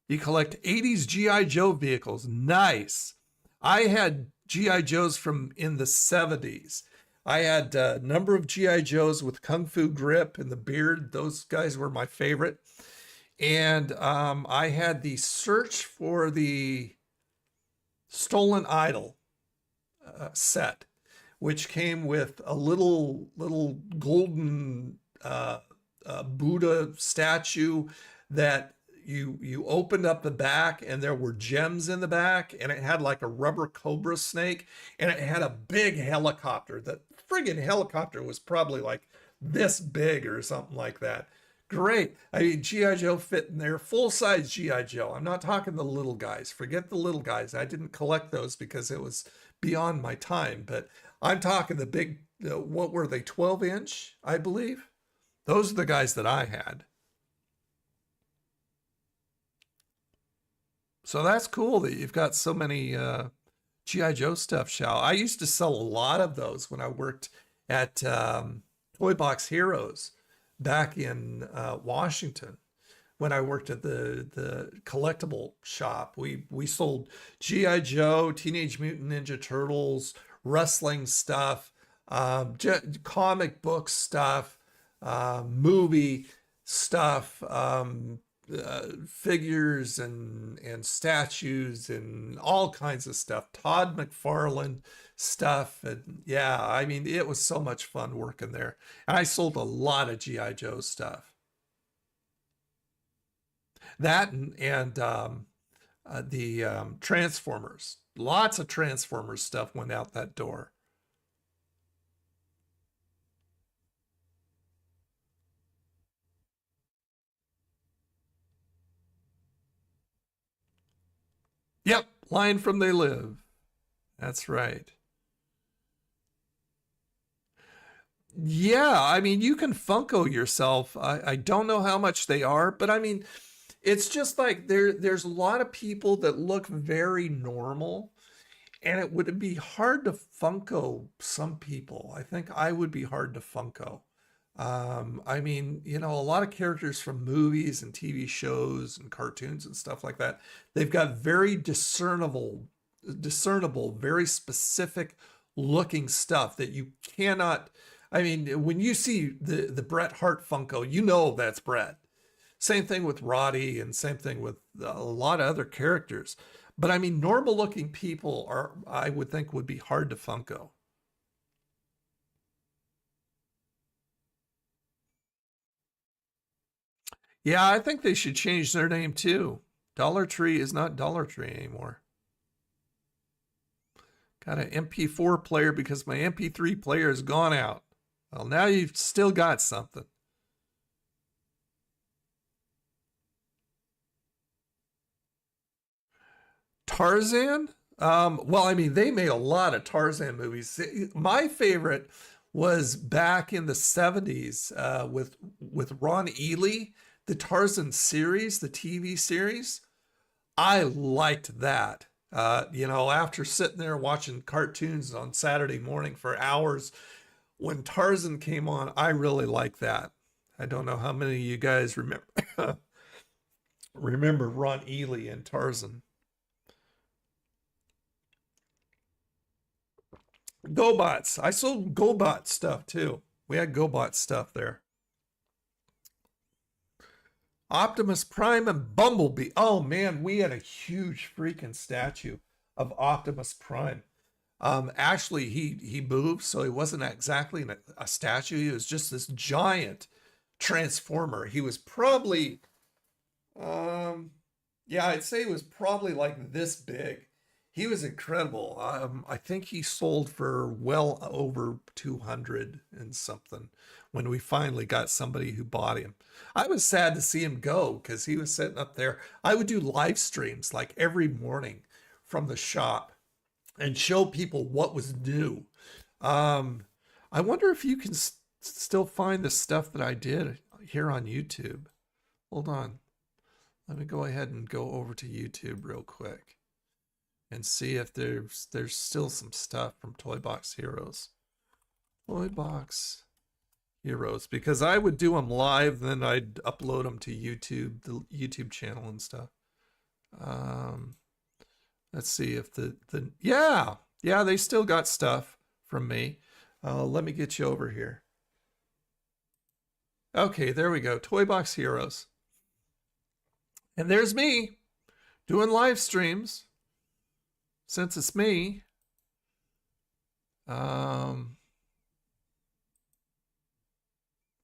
You collect 80s G.I. Joe vehicles. Nice. I had G.I. Joes from in the 70s. I had a number of G.I. Joes with Kung Fu grip and the beard. Those guys were my favorite. And I had the Search for the Stolen Idol set, which came with a little golden Buddha statue that you opened up the back and there were gems in the back, and it had like a rubber cobra snake, and it had a big helicopter. The friggin' helicopter was probably like this big or something like that. Great. I mean, G.I. Joe fit in there, full-size G.I. Joe. I'm not talking the little guys. Forget the little guys. I didn't collect those because it was beyond my time, but I'm talking the big, what were they, 12-inch, I believe? Those are the guys that I had. So that's cool that you've got so many G.I. Joe stuff, Shao. I used to sell a lot of those when I worked at Toy Box Heroes back in Washington. When I worked at the collectible shop, we sold G.I. Joe, Teenage Mutant Ninja Turtles, wrestling stuff, comic book stuff, movie stuff, figures and statues and all kinds of stuff. Todd McFarlane stuff. And yeah, I mean, it was so much fun working there. And I sold a lot of G.I. Joe stuff. That and the Transformers. Lots of Transformers stuff went out that door. Yep, line from They Live. That's right. Yeah, I mean, you can Funko yourself. I don't know how much they are, but I mean, it's just like there's a lot of people that look very normal, and it would be hard to Funko some people. I think I would be hard to Funko. I mean, you know, a lot of characters from movies and TV shows and cartoons and stuff like that, they've got very discernible, very specific looking stuff that you cannot. I mean, when you see the Bret Hart Funko, you know that's Bret. Same thing with Roddy, and same thing with a lot of other characters. But I mean, normal looking people I would think, would be hard to Funko. Yeah, I think they should change their name too. Dollar Tree is not Dollar Tree anymore. Got an MP4 player because my MP3 player has gone out. Well, now you've still got something. Tarzan? Well, I mean, they made a lot of Tarzan movies. My favorite was back in the 70s with Ron Ely, the Tarzan series, the TV series. I liked that. You know, after sitting there watching cartoons on Saturday morning for hours, when Tarzan came on, I really liked that. I don't know how many of you guys remember remember Ron Ely and Tarzan. GoBots. I sold GoBot stuff too. We had GoBot stuff there. Optimus Prime and Bumblebee. Oh man, we had a huge freaking statue of Optimus Prime. Actually, he moved, so he wasn't exactly a statue. He was just this giant transformer. He was probably, yeah, I'd say he was probably like this big. He was incredible. I think he sold for well over 200 and something when we finally got somebody who bought him. I was sad to see him go because he was sitting up there. I would do live streams like every morning from the shop and show people what was new. I wonder if you can still find the stuff that I did here on YouTube. Hold on. Let me go ahead and go over to YouTube real quick and see if there's still some stuff from Toy Box Heroes. Toy Box Heroes, because I would do them live, then I'd upload them to YouTube, the YouTube channel and stuff. Let's see if yeah, they still got stuff from me. Let me get you over here. Okay, there we go. Toy Box Heroes. And there's me doing live streams. Since it's me,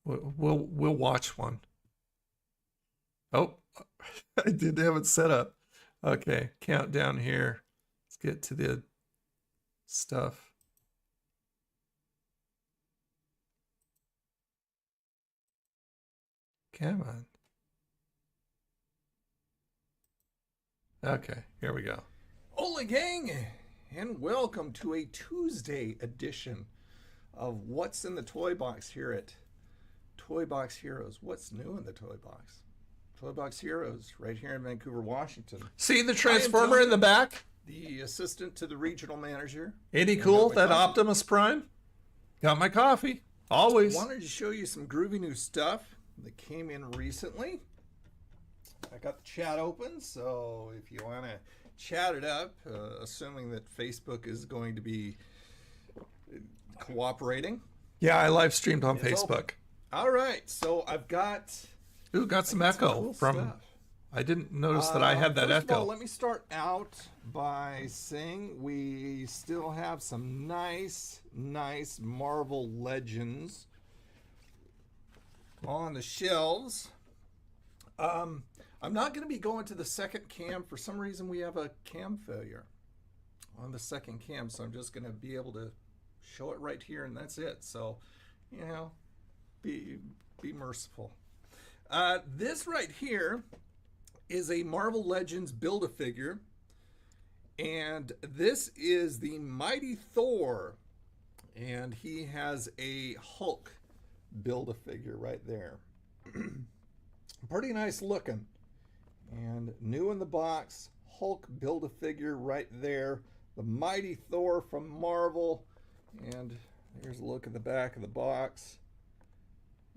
we'll watch one. Oh, I didn't have it set up. Okay, countdown here. Let's get to the stuff. Come on. Okay, here we go. Hola gang, and welcome to a Tuesday edition of What's in the Toy Box here at Toy Box Heroes. What's new in the Toy Box? Toy Box Heroes, right here in Vancouver, Washington. See the Transformer in the back? The assistant to the regional manager. Ain't he cool, that Optimus Prime? Got my coffee, always. Wanted to show you some groovy new stuff that came in recently. I got the chat open, so if you want to chat it up, assuming that Facebook is going to be cooperating. Yeah, I live streamed on Facebook. Open. All right, so I've got... Ooh, got some echo cool from... Stuff. I didn't notice that I had that echo. First of all, let me start out by saying we still have some nice Marvel Legends on the shelves. I'm not going to be going to the second cam. For some reason, we have a cam failure on the second cam, so I'm just going to be able to show it right here, and that's it. So, you know, be merciful. This right here is a Marvel Legends Build-A-Figure, and this is the Mighty Thor, and he has a Hulk Build-A-Figure right there. Pretty nice looking. And new in the box, Hulk Build-A-Figure right there. The Mighty Thor from Marvel. And here's a look at the back of the box.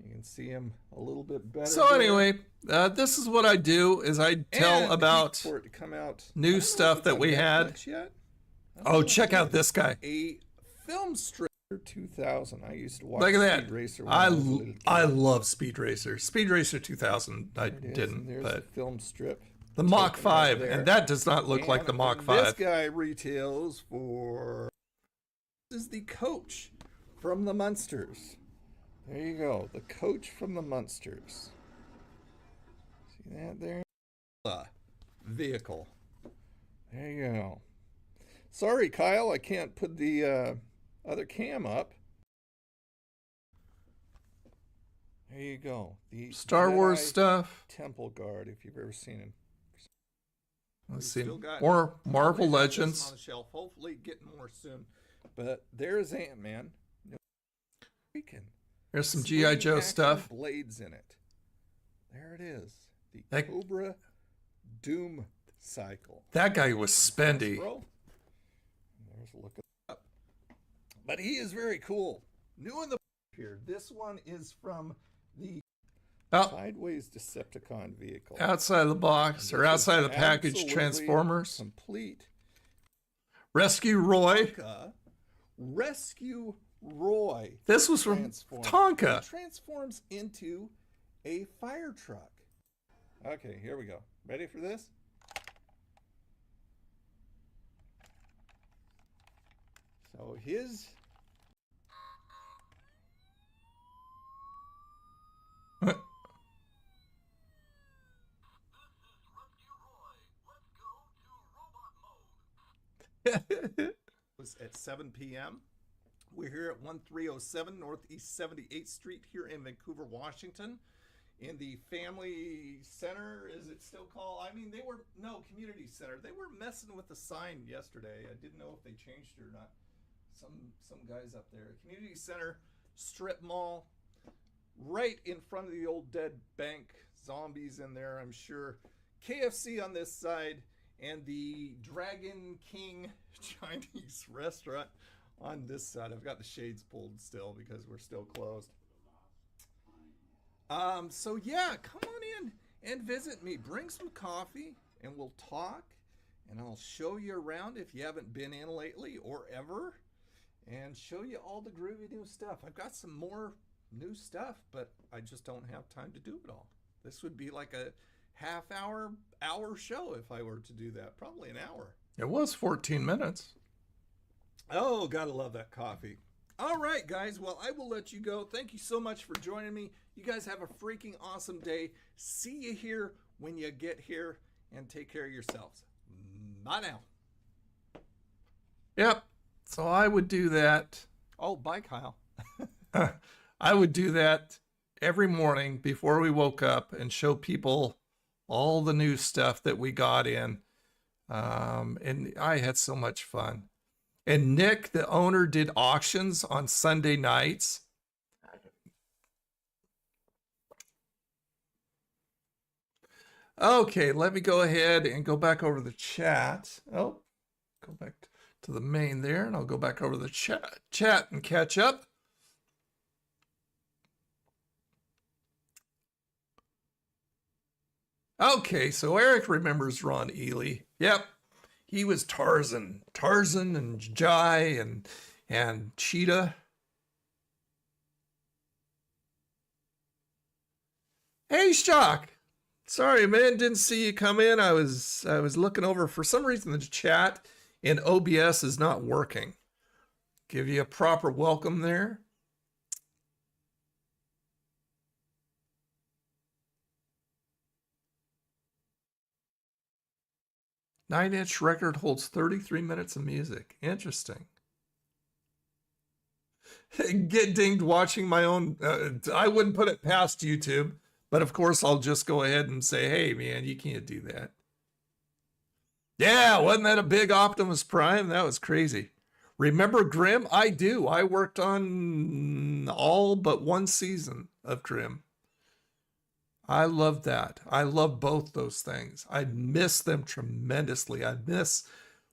You can see him a little bit better. So anyway, this is what I do, is I tell about for it to come out, new stuff that we had. Oh, check out this guy. A film strip 2000. I used to watch Look at Speed that. Racer. I love Speed Racer. Speed Racer 2000. I didn't, but film strip. The Mach 5, and that does not look like the Mach 5. This guy retails for. This is the Coach from the Munsters. There you go, the Coach from the Munsters. See that there? Vehicle. There you go. Sorry, Kyle, I can't put the other cam up. There you go. The Star Wars stuff. Temple Guard, if you've ever seen him. Let's see. More Marvel Legends. On the shelf. Hopefully getting more soon. But there's Ant-Man. There's some G.I. Joe stuff. Blades in it. There it is. The Cobra Doom cycle. That guy was spendy. Bro. There's a look it up. But he is very cool. New in the here. This one is from the Sideways Decepticon vehicle. Outside the box or outside the package Transformers. Complete. Rescue Roy. Rescue Roy. This was from Tonka. It transforms into a fire truck. Okay, here we go. Ready for this? So his... was at 7 p.m. We're here at 1307 Northeast 78th Street here in Vancouver, Washington. In the Family Center, is it still called? I mean, Community Center. They were messing with the sign yesterday. I didn't know if they changed it or not. Some guys up there. Community Center, strip mall, right in front of the old dead bank. Zombies in there, I'm sure. KFC on this side, and the Dragon King Chinese restaurant on this side. I've got the shades pulled still because we're still closed. So yeah, come on in and visit me. Bring some coffee and we'll talk, and I'll show you around if you haven't been in lately or ever, and show you all the groovy new stuff. I've got some more new stuff, but I just don't have time to do it all. This would be like a hour show if I were to do that. Probably an hour. It was 14 minutes. Oh, gotta love that coffee. All right, guys. Well, I will let you go. Thank you so much for joining me. You guys have a freaking awesome day. See you here when you get here, and take care of yourselves. Bye now. Yep. So I would do that. Oh, bye, Kyle. I would do that every morning before we woke up and show people all the new stuff that we got in. And I had so much fun. And Nick, the owner, did auctions on Sunday nights. Okay, let me go ahead and go back over the chat. Oh, go back to the main there, and I'll go back over the chat and catch up. Okay, so Eric remembers Ron Ely. Yep, he was Tarzan and Jai and Cheetah. Hey, Shock. Sorry, man, didn't see you come in. I was looking over. For some reason, the chat in OBS is not working. Give you a proper welcome there. Nine-inch record holds 33 minutes of music. Interesting. Get dinged watching my own. I wouldn't put it past YouTube. But of course, I'll just go ahead and say, hey, man, you can't do that. Yeah, wasn't that a big Optimus Prime? That was crazy. Remember Grimm? I do. I worked on all but one season of Grimm. I love that. I love both those things. I miss them tremendously. I miss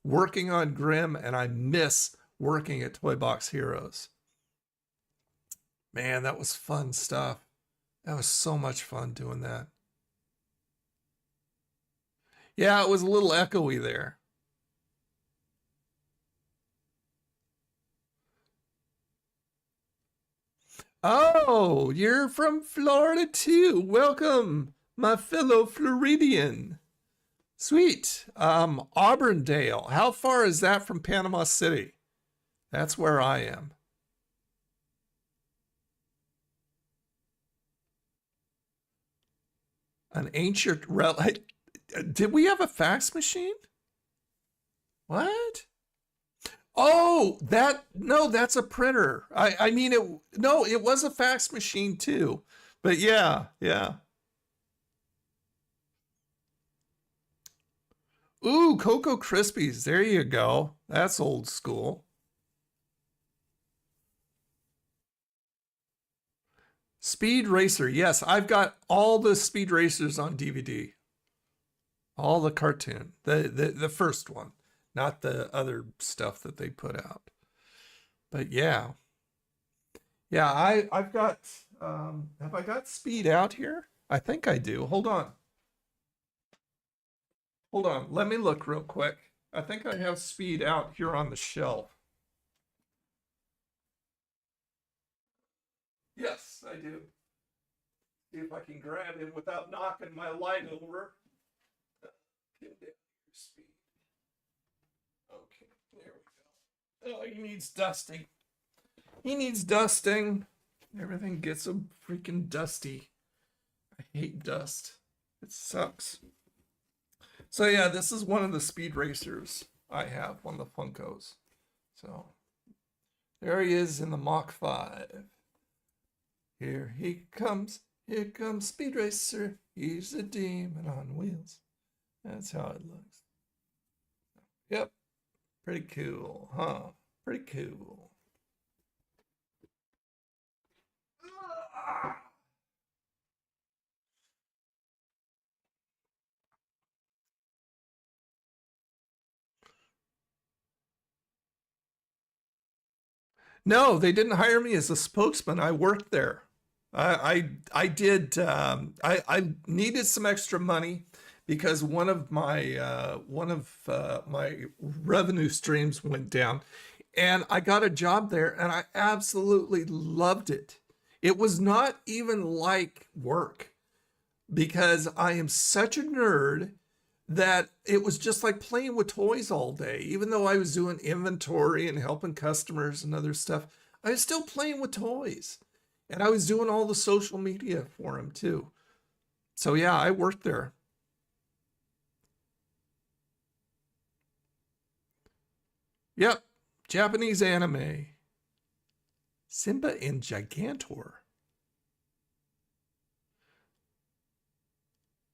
working on Grimm, and I miss working at Toy Box Heroes. Man, that was fun stuff. That was so much fun doing that. Yeah, it was a little echoey there. Oh, you're from Florida too. Welcome, my fellow Floridian. Sweet. Auburndale. How far is that from Panama City? That's where I am. An ancient relic. Did we have a fax machine? What? Oh, that's a printer. I mean, it was a fax machine too. But yeah. Ooh, Cocoa Krispies. There you go. That's old school. Speed Racer. Yes, I've got all the Speed Racers on DVD. All the cartoon, the first one, not the other stuff that they put out. But yeah, I've got. Have I got speed out here? I think I do. Hold on. Let me look real quick. I think I have speed out here on the shelf. Yes, I do. See if I can grab him without knocking my light over. Get down your speed. Okay, there we go. Oh, he needs dusting. He needs dusting. Everything gets so freaking dusty. I hate dust. It sucks. So yeah, this is one of the speed racers I have, one of the Funkos. So there he is in the Mach 5. Here he comes. Here comes Speed Racer. He's a demon on wheels. That's how it looks. Yep. Pretty cool, huh? Pretty cool. No, they didn't hire me as a spokesman. I worked there. I did. I needed some extra money because one of my revenue streams went down, and I got a job there, and I absolutely loved it. It was not even like work because I am such a nerd that it was just like playing with toys all day. Even though I was doing inventory and helping customers and other stuff, I was still playing with toys. And I was doing all the social media for him too. So yeah, I worked there. Yep, Japanese anime. Simba and Gigantor.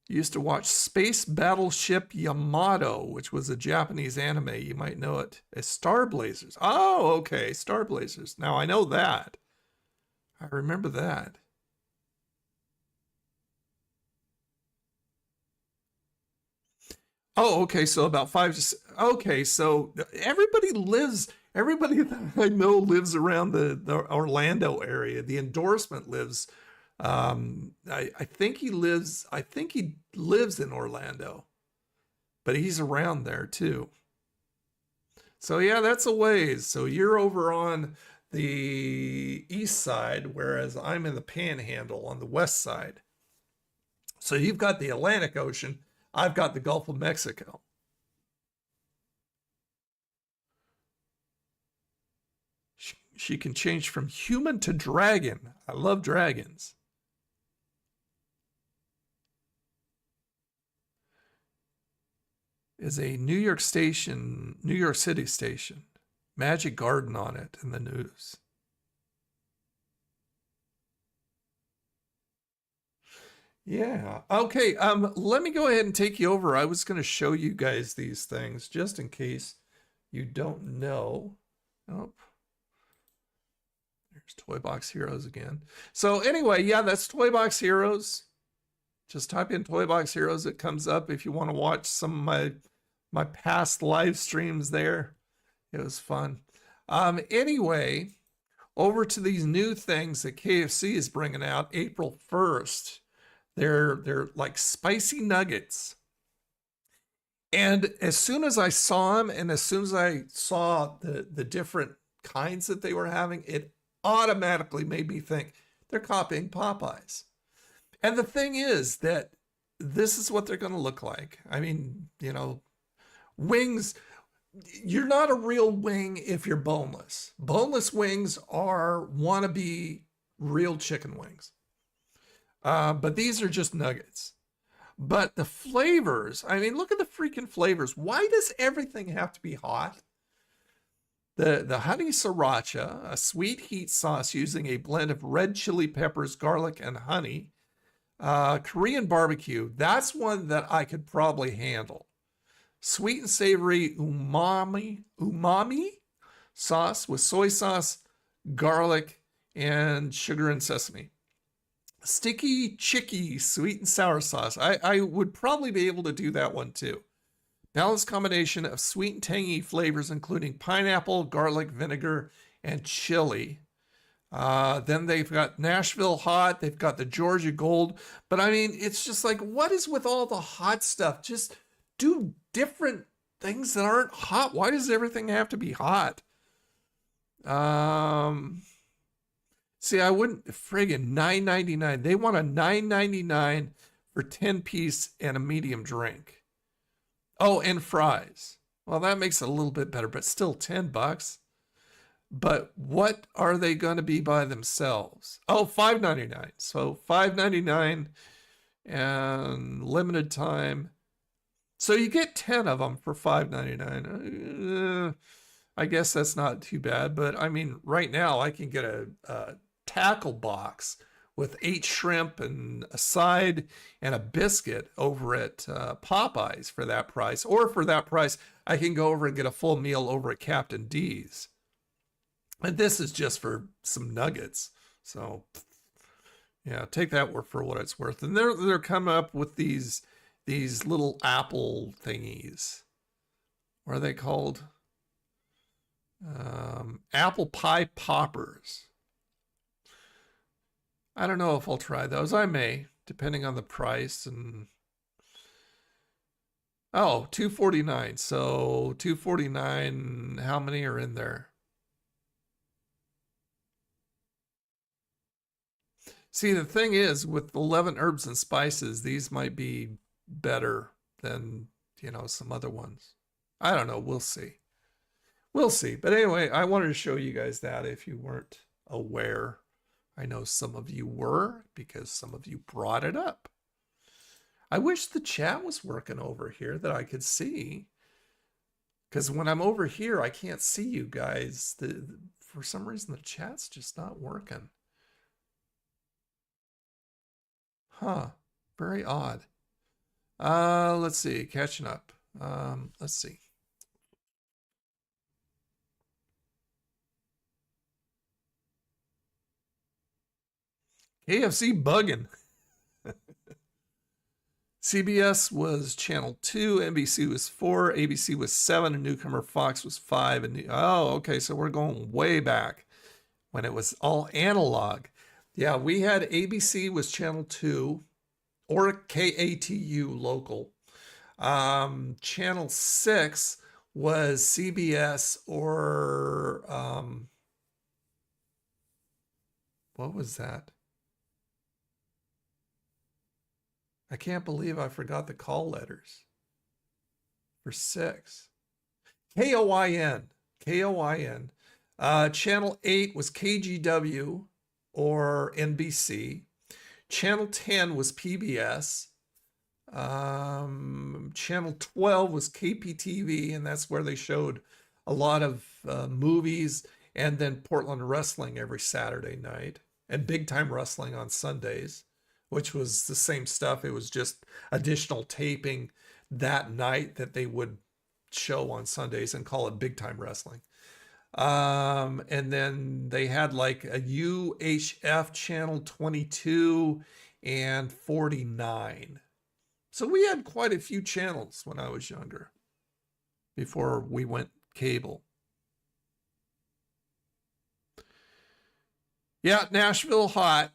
Used to watch Space Battleship Yamato, which was a Japanese anime. You might know it as Star Blazers. Oh, okay, Star Blazers. Now I know that. I remember that. Oh, okay. So about 5 to 6. Okay, so everybody that I know lives around the Orlando area. The endorsement lives. I think he lives in Orlando, but he's around there too. So yeah, that's a ways. So you're over on the east side, whereas I'm in the Panhandle on the west side. So you've got the Atlantic Ocean. I've got the Gulf of Mexico. She can change from human to dragon. I love dragons. Is a New York City station. Magic Garden on it in the news. Yeah. Okay. Let me go ahead and take you over. I was going to show you guys these things just in case you don't know. Oh, there's Toy Box Heroes again. So anyway, yeah, that's Toy Box Heroes. Just type in Toy Box Heroes. It comes up if you want to watch some of my past live streams there. It was fun. Anyway, over to these new things that KFC is bringing out April 1st. They're like spicy nuggets. And as soon as I saw them and as soon as I saw the different kinds that they were having, it automatically made me think they're copying Popeyes. And the thing is that this is what they're going to look like. I mean, you know, wings, you're not a real wing if you're boneless. Boneless wings are wannabe real chicken wings. But these are just nuggets. But the flavors, I mean, look at the freaking flavors. Why does everything have to be hot? The honey sriracha, a sweet heat sauce using a blend of red chili peppers, garlic, and honey. Korean barbecue, that's one that I could probably handle. Sweet and savory umami sauce with soy sauce, garlic, and sugar and sesame. Sticky Chicky sweet and sour sauce. I would probably be able to do that one too. Balanced combination of sweet and tangy flavors, including pineapple, garlic, vinegar, and chili. Then they've got Nashville Hot. They've got the Georgia Gold. But I mean, it's just like, what is with all the hot stuff? Just do different things that aren't hot. Why does everything have to be hot? See, I wouldn't friggin' $9.99. They want a $9.99 for 10-piece and a medium drink. Oh, and fries. Well, that makes it a little bit better, but still $10. But what are they going to be by themselves? Oh, $5.99. So $5.99 and limited time. So you get 10 of them for $5.99. I guess that's not too bad. But I mean, right now I can get a tackle box with 8 shrimp and a side and a biscuit over at Popeyes for that price. Or for that price, I can go over and get a full meal over at Captain D's. And this is just for some nuggets. So, yeah, take that for what it's worth. And they're coming up with these little apple thingies. What are they called? Apple pie poppers. I don't know if I'll try those. I may, depending on the price. And oh, $2.49. So $2.49. How many are in there? See, the thing is, with 11 herbs and spices, these might be better than, some other ones. I don't know. We'll see. We'll see. But anyway, I wanted to show you guys that if you weren't aware. I know some of you were, because some of you brought it up. I wish the chat was working over here that I could see. Because when I'm over here, I can't see you guys. For some reason, the chat's just not working. Huh. Very odd. Let's see. Catching up. Let's see. KFC bugging. CBS was channel 2, NBC was 4, ABC was 7, and newcomer Fox was 5. Oh, okay, so we're going way back when it was all analog. Yeah, we had ABC was channel 2 or KATU local. Channel 6 was CBS or what was that? I can't believe I forgot the call letters for 6. KOIN. KOIN. Channel 8 was KGW or NBC. Channel 10 was PBS. Channel 12 was KPTV, and that's where they showed a lot of movies, and then Portland wrestling every Saturday night, and big time wrestling on Sundays, which was the same stuff. It was just additional taping that night that they would show on Sundays and call it big time wrestling. And then they had like a UHF channel 22 and 49. So we had quite a few channels when I was younger, before we went cable. Yeah, Nashville Hot.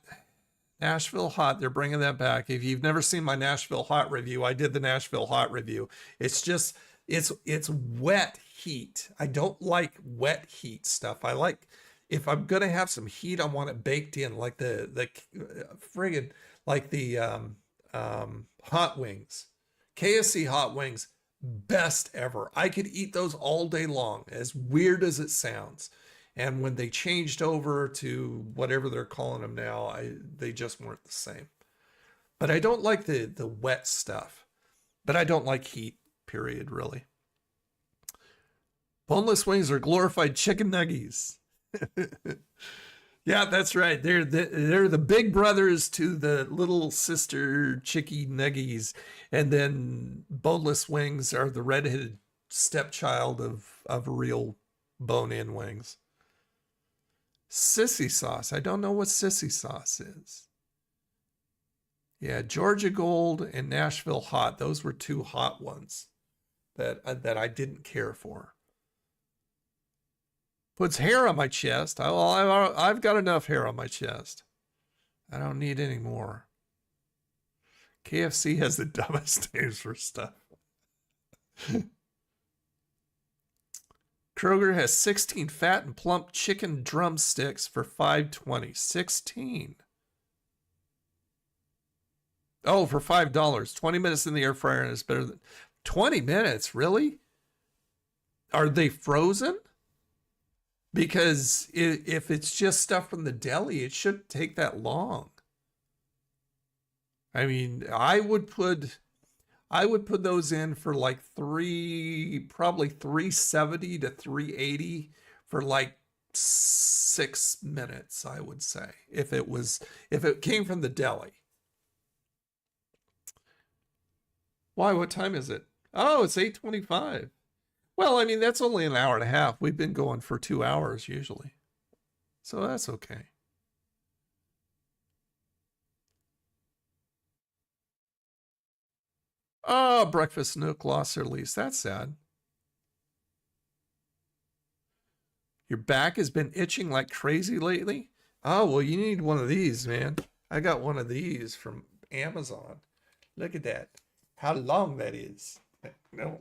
Nashville Hot, they're bringing that back. If you've never seen my Nashville Hot review, I did the Nashville Hot review. It's just, it's wet heat. I don't like wet heat stuff. I like, if I'm going to have some heat, I want it baked in, like the friggin', like the hot wings. KFC hot wings, best ever. I could eat those all day long, as weird as it sounds. And when they changed over to whatever they're calling them now, they just weren't the same. But I don't like the wet stuff. But I don't like heat, period, really. Boneless wings are glorified chicken nuggies. Yeah, that's right. They're the big brothers to the little sister chicky nuggies. And then boneless wings are the redheaded stepchild of real bone-in wings. Sissy sauce. I don't know what sissy sauce is. Yeah, Georgia Gold and Nashville Hot. Those were two hot ones that I didn't care for. Puts hair on my chest. I've got enough hair on my chest. I don't need any more. KFC has the dumbest names for stuff. Kroger has 16 fat and plump chicken drumsticks for $5.20. 16. Oh, for $5. 20 minutes in the air fryer and it's better than 20 minutes. Really? Are they frozen? Because if it's just stuff from the deli, it shouldn't take that long. I mean, I would put those in for like probably 370 to 380 for like 6 minutes, I would say, if it came from the deli. Why? What time is it? Oh, it's 8:25. Well, I mean, that's only an hour and a half. We've been going for 2 hours usually. So that's okay. Oh, Breakfast Nook lost their lease. That's sad. Your back has been itching like crazy lately? Oh, well, you need one of these, man. I got one of these from Amazon. Look at that. How long that is. No.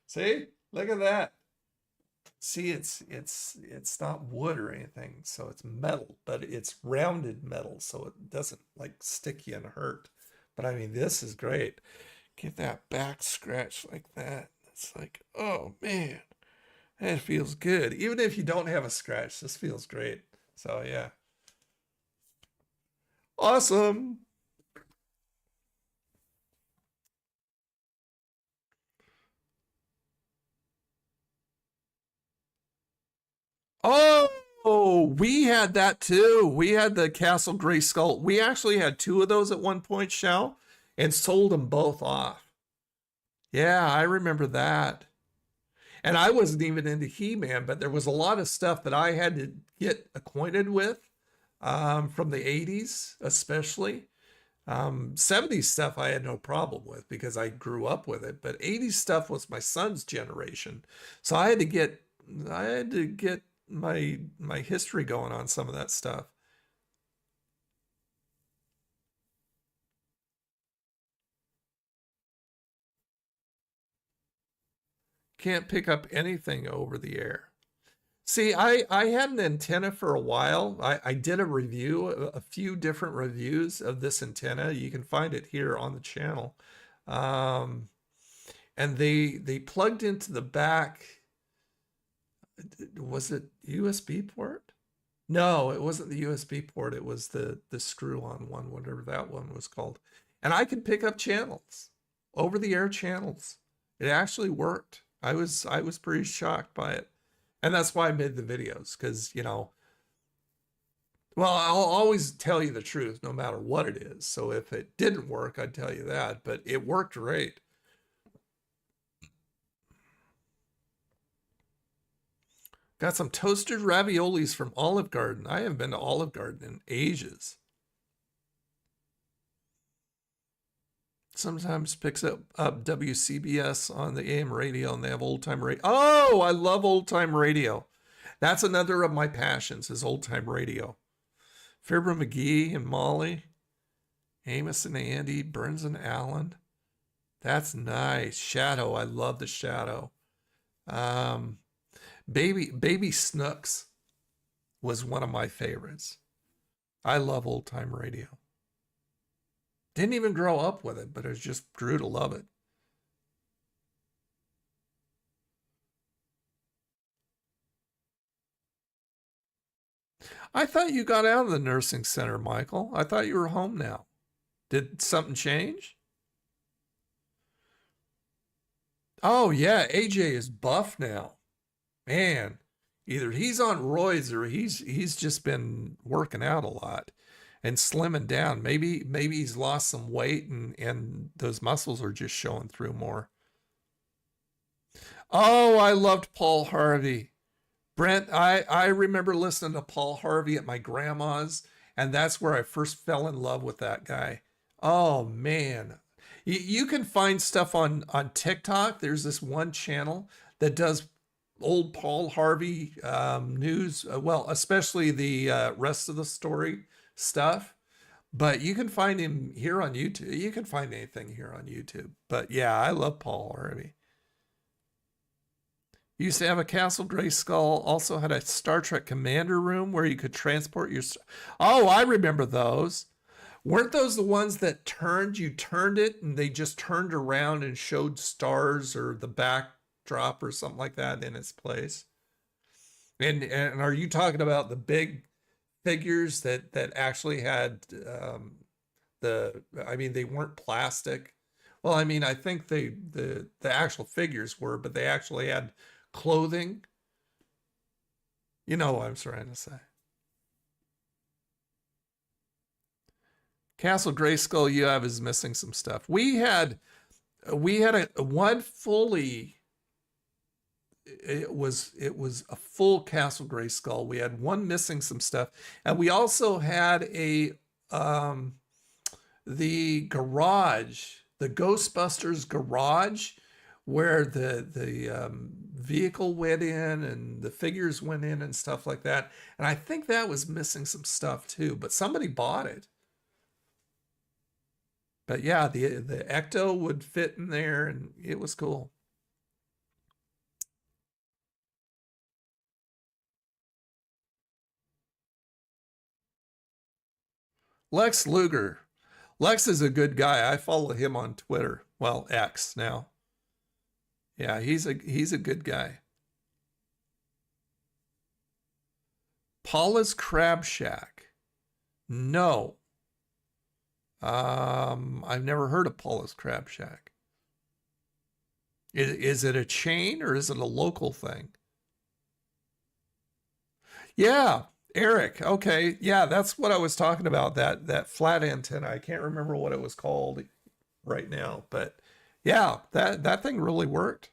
See? Look at that. See, it's not wood or anything, so it's metal, but it's rounded metal, so it doesn't like stick you and hurt. But I mean, this is great. Get that back scratch like that. It's like, oh man, that feels good. Even if you don't have a scratch, this feels great. So yeah. Awesome. Oh, we had that too. We had the Castle Gray Skull. We actually had two of those at one point, Shell, and sold them both off. Yeah, I remember that. And I wasn't even into He-Man, but there was a lot of stuff that I had to get acquainted with from the 80s, especially. 70s stuff I had no problem with because I grew up with it, but 80s stuff was my son's generation. So I had to get my history going on some of that stuff. Can't pick up anything over the air. See, I had an antenna for a while. I did a review, a few different reviews of this antenna. You can find it here on the channel. And they plugged into the back. Was it USB port? No, it wasn't the USB port. It was the screw-on one, whatever that one was called. And I could pick up channels, over-the-air channels. It actually worked. I was pretty shocked by it. And that's why I made the videos, because, you know, well, I'll always tell you the truth, no matter what it is. So if it didn't work, I'd tell you that, but it worked great. Got some toasted raviolis from Olive Garden. I haven't been to Olive Garden in ages. Sometimes picks up WCBS on the AM radio, and they have old time radio. Oh, I love old time radio. That's another of my passions is old time radio. Fibber McGee and Molly, Amos and Andy, Burns and Allen. That's nice. Shadow, I love the Shadow. Baby Snooks was one of my favorites. I love old time radio. Didn't even grow up with it, but it just grew to love it. I thought you got out of the nursing center, Michael. I thought you were home now. Did something change? Oh, yeah, AJ is buff now. Man, either he's on roids or he's just been working out a lot and slimming down. Maybe he's lost some weight and those muscles are just showing through more. Oh, I loved Paul Harvey. Brent, I remember listening to Paul Harvey at my grandma's, And that's where I first fell in love with that guy. Oh man. You can find stuff on TikTok. There's this one channel that does old Paul Harvey news, well, especially the rest of the story stuff. But you can find him here on YouTube. You can find anything here on YouTube. But yeah, I love Paul Harvey. Used to have a Castle Grayskull. Also had a Star Trek commander room where you could transport your... Oh, I remember those. Weren't those the ones that you turned it and they just turned around and showed stars or the backdrop or something like that in its place? And are you talking about the big figures that actually had I mean, they weren't plastic. Well, I mean, I think the actual figures were, but they actually had clothing. You know what I'm trying to say. Castle Grayskull you have is missing some stuff. We had a one fully, it was a full Castle Grayskull. We had one missing some stuff, and we also had a the garage, the Ghostbusters garage, where the vehicle went in and the figures went in and stuff like that. And I think that was missing some stuff too, but somebody bought it. But yeah, the Ecto would fit in there and it was cool. Lex Luger. Lex is a good guy. I follow him on Twitter. Well, X now. Yeah, he's a good guy. Paula's Crab Shack. No. I've never heard of Paula's Crab Shack. Is it a chain or is it a local thing? Yeah, Eric. Okay. Yeah, that's what I was talking about. That flat antenna. I can't remember what it was called right now, but yeah, that thing really worked.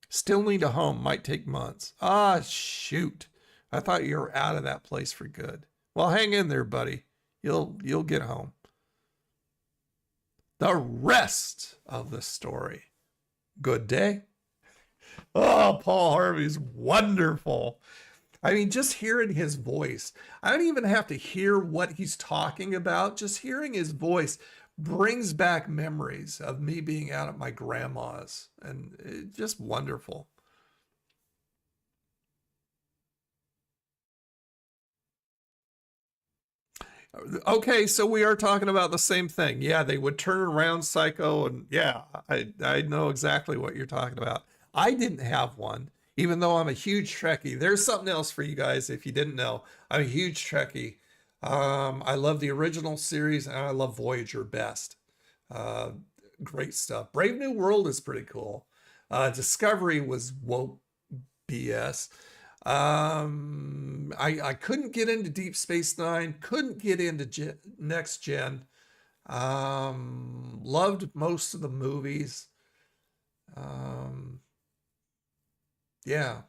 Still need a home. Might take months. Ah, shoot. I thought you were out of that place for good. Well, hang in there, buddy. You'll get home. The rest of the story. Good day. Oh, Paul Harvey's wonderful. I mean, just hearing his voice. I don't even have to hear what he's talking about. Just hearing his voice brings back memories of me being out at my grandma's, and it's just wonderful. Okay, so we are talking about the same thing. Yeah, they would turn around Psycho, and yeah, I know exactly what you're talking about. I didn't have one, even though I'm a huge Trekkie. There's something else for you guys if you didn't know. I'm a huge Trekkie. I love the original series, and I love Voyager best. Great stuff. Brave New World is pretty cool. Discovery was woke BS. I couldn't get into Deep Space Nine, couldn't get into Next Gen. Loved most of the movies. Yeah,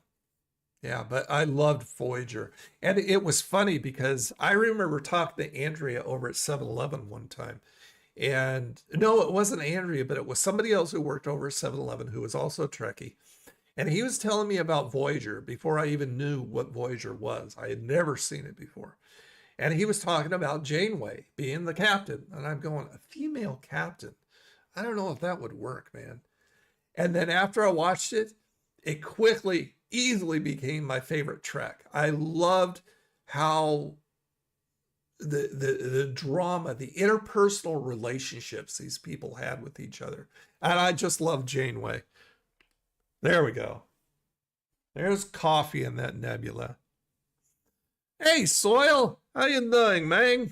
but I loved Voyager. And it was funny because I remember talking to Andrea over at 7-Eleven one time. And no, it wasn't Andrea, but it was somebody else who worked over at 7-Eleven who was also a Trekkie. And he was telling me about Voyager before I even knew what Voyager was. I had never seen it before. And he was talking about Janeway being the captain. And I'm going, a female captain? I don't know if that would work, man. And then after I watched it, it quickly, easily became my favorite Trek. I loved how the drama, the interpersonal relationships these people had with each other. And I just love Janeway. There we go. There's coffee in that nebula. Hey, Soil. How you doing, man?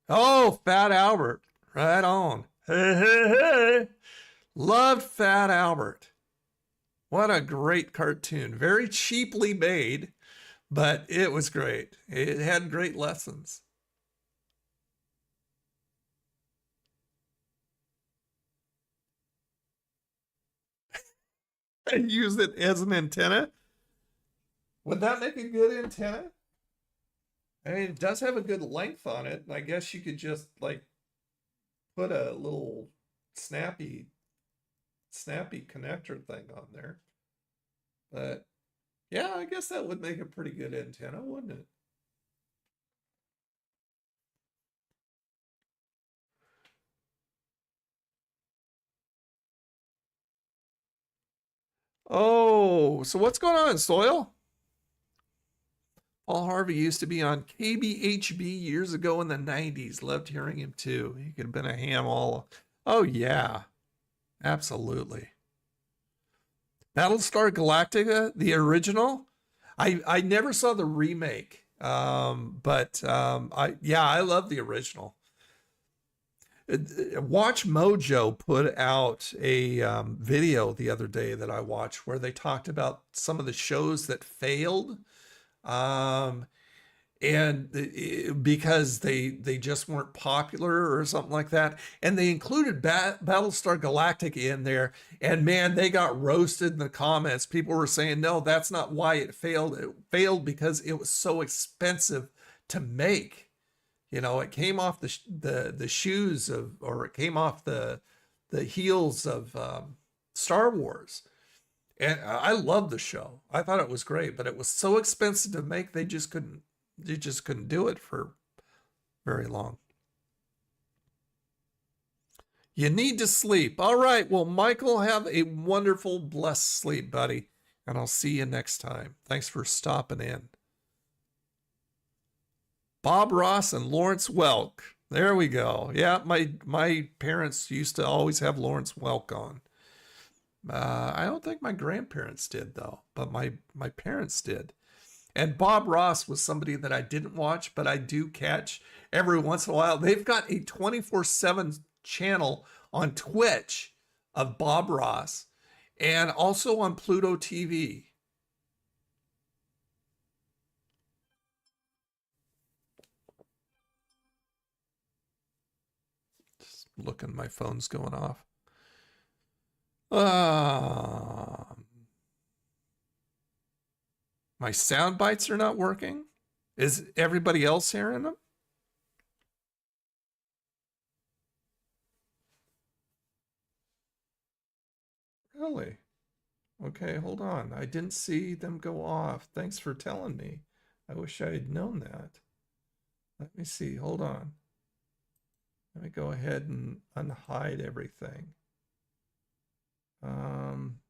Oh, Fat Albert. Right on. Hey, hey, hey. Loved Fat Albert. What a great cartoon. Very cheaply made, but it was great. It had great lessons. and use it as an antenna. Would that make a good antenna? I mean, it does have a good length on it. I guess you could just like put a little snappy connector thing on there. But yeah, I guess that would make a pretty good antenna, wouldn't it? Oh, so what's going on, Soil? Paul Harvey used to be on KBHB years ago in the 90s. Loved hearing him too. He could have been a ham all. Oh, yeah. Absolutely. Battlestar Galactica, the original. I never saw the remake. But I love the original. Watch Mojo put out a video the other day that I watched where they talked about some of the shows that failed. Because they just weren't popular or something like that. And they included Battlestar Galactica in there. And man, they got roasted in the comments. People were saying, no, that's not why it failed. It failed because it was so expensive to make. You know, it came off the shoes of, or it came off the heels of Star Wars. And I love the show. I thought it was great, but it was so expensive to make, they just couldn't do it for very long. You need to sleep. All right. Well, Michael, have a wonderful, blessed sleep, buddy. And I'll see you next time. Thanks for stopping in. Bob Ross and Lawrence Welk. There we go. Yeah, my parents used to always have Lawrence Welk on. I don't think my grandparents did, though, but my parents did. And Bob Ross was somebody that I didn't watch, but I do catch every once in a while. They've got a 24/7 channel on Twitch of Bob Ross and also on Pluto TV. Just looking, my phone's going off. My sound bites are not working. Is everybody else hearing them? Really? Okay, hold on. I didn't see them go off. Thanks for telling me. I wish I had known that. Let me see. Hold on. Let me go ahead and unhide everything.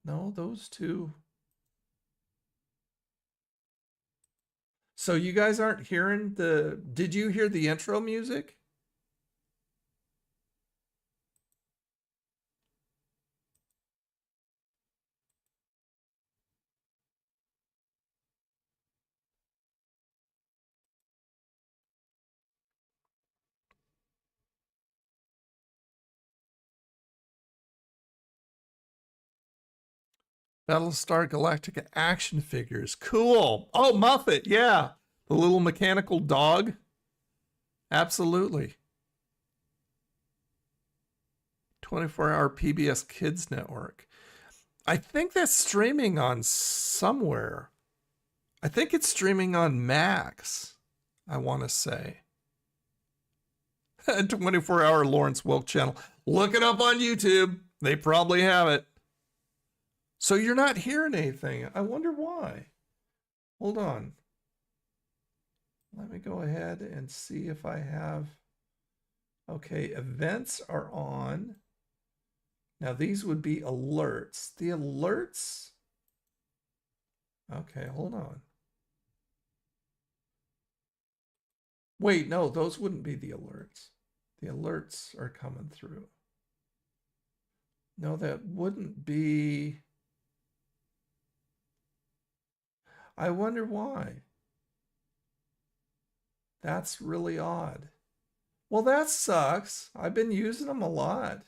No, those two. So you guys aren't hearing did you hear the intro music? Battlestar Galactica action figures. Cool. Oh, Muffet. Yeah. The little mechanical dog. Absolutely. 24-hour PBS Kids Network. I think that's streaming on somewhere. I think it's streaming on Max, I want to say. 24-hour Lawrence Welk channel. Look it up on YouTube. They probably have it. So you're not hearing anything. I wonder why. Hold on. Let me go ahead and see if I have. Okay, events are on. Now these would be alerts. The alerts. Okay, hold on. Wait, no, those wouldn't be the alerts. The alerts are coming through. No, that wouldn't be. I wonder why. That's really odd. Well, that sucks. I've been using them a lot.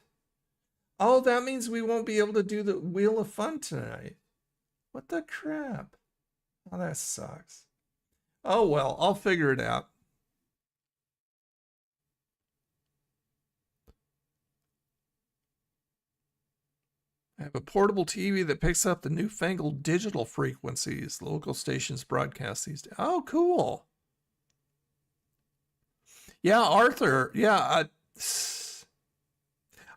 Oh, that means we won't be able to do the Wheel of Fun tonight. What the crap? Oh, that sucks. Oh, well, I'll figure it out. I have a portable TV that picks up the newfangled digital frequencies local stations broadcast these days. Oh, cool. Yeah, Arthur. Yeah,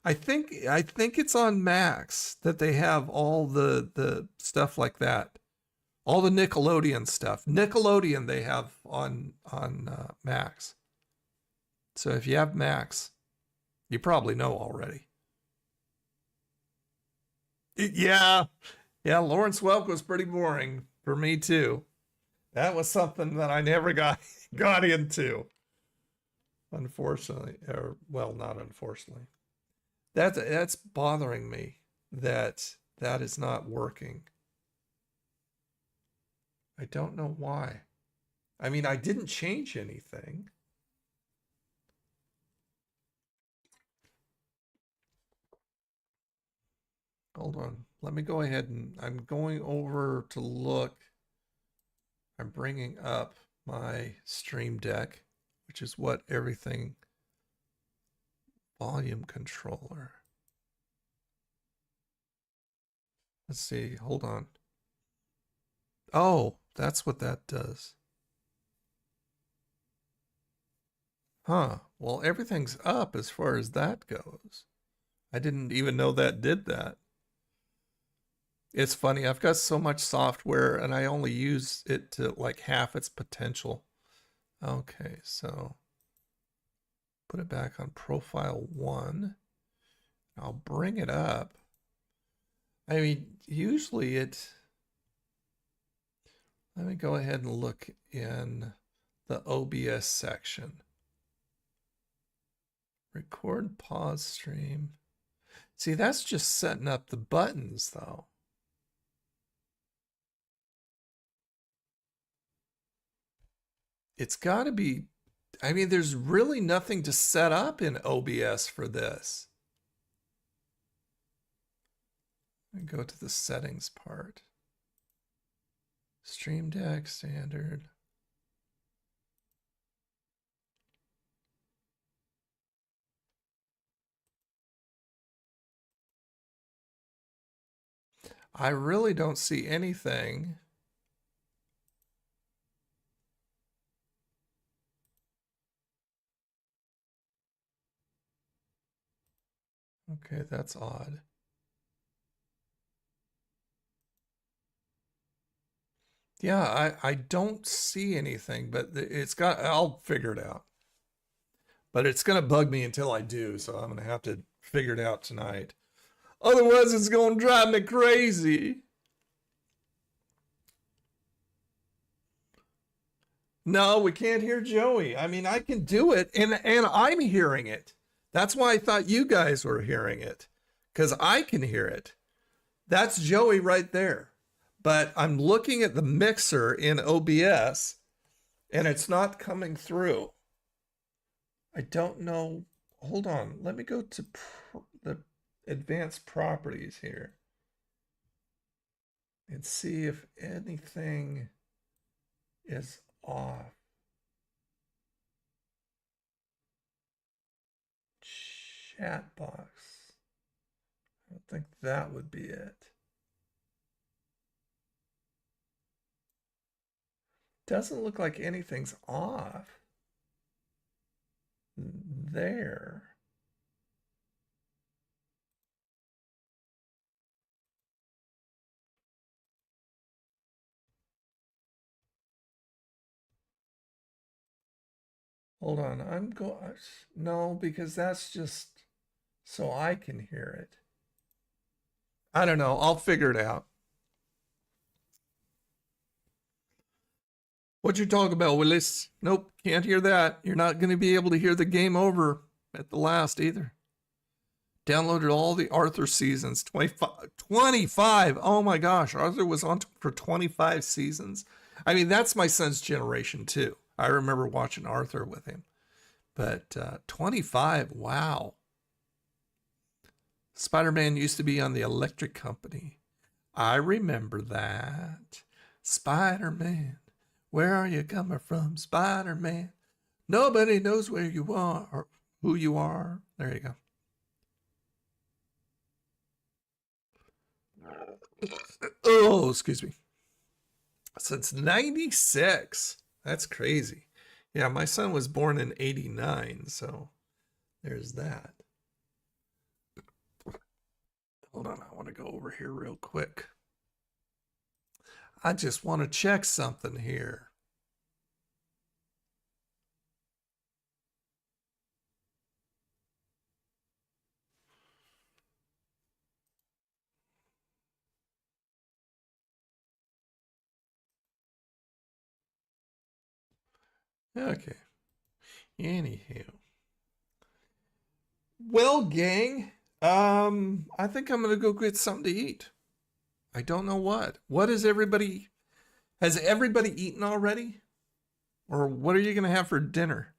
I think it's on Max that they have all the stuff like that. All the Nickelodeon stuff. Nickelodeon they have on Max. So if you have Max, you probably know already. Yeah. Lawrence Welk was pretty boring for me too. That was something that I never got into. Unfortunately, or well, not unfortunately. That's bothering me that is not working. I don't know why. I mean, I didn't change anything. Hold on. Let me go ahead and I'm going over to look. I'm bringing up my Stream Deck, which is what everything volume controller. Let's see. Hold on. Oh, that's what that does. Huh. Well, everything's up as far as that goes. I didn't even know that did that. It's funny, I've got so much software and I only use it to like half its potential. Okay, so put it back on profile 1. I'll bring it up. I mean, usually let me go ahead and look in the OBS section. Record, pause, stream. See, that's just setting up the buttons though. It's got to be, I mean, there's really nothing to set up in OBS for this. I go to the settings part. Stream Deck, standard. I really don't see anything. Okay, that's odd. Yeah, I don't see anything, but it's got, I'll figure it out. But it's going to bug me until I do, so I'm going to have to figure it out tonight. Otherwise, it's going to drive me crazy. No, we can't hear Joey. I mean, I can do it, and I'm hearing it. That's why I thought you guys were hearing it, because I can hear it. That's Joey right there. But I'm looking at the mixer in OBS, and it's not coming through. I don't know. Hold on. Let me go to the advanced properties here and see if anything is off. Chat box. I don't think that would be it. Doesn't look like anything's off there. Hold on, I'm going, no, because that's just so I can hear it. I don't know, I'll figure it out. What you talking about, Willis? Nope, can't hear that. You're not going to be able to hear the game over at the last either. Downloaded all the Arthur seasons, 25. Oh my gosh, Arthur was on for 25 seasons. I mean, that's my son's generation too. I remember watching Arthur with him. But 25, wow. Spider-Man used to be on the Electric Company. I remember that. Spider-Man, where are you coming from, Spider-Man? Nobody knows where you are or who you are. There you go. Oh, excuse me. Since 96. That's crazy. Yeah, my son was born in 89, so there's that. Hold on, I want to go over here real quick. I just want to check something here. Okay. Anywho. Well, gang, I think I'm gonna go get something to eat. I don't know what. What is everybody? Has everybody eaten already? Or what are you gonna have for dinner?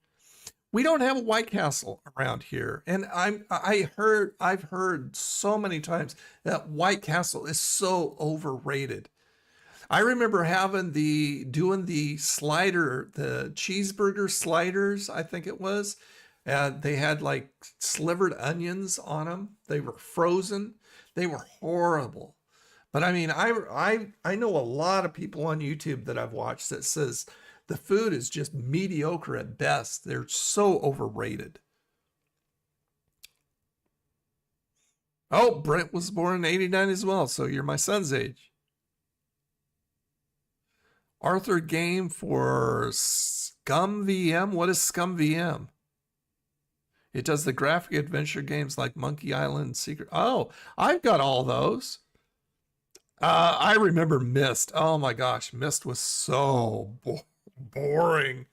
We don't have a White Castle around here, and I've heard so many times that White Castle is so overrated. I remember doing the slider, the cheeseburger sliders, I think it was. They had like slivered onions on them. They were frozen. They were horrible. But I mean, I know a lot of people on YouTube that I've watched that says the food is just mediocre at best. They're so overrated. Oh, Brent was born in 89 as well, so you're my son's age. Arthur Game for Scum VM. What is Scum VM? It does the graphic adventure games like Monkey Island, Secret. Oh, I've got all those. I remember Myst. Oh my gosh, Myst was so boring.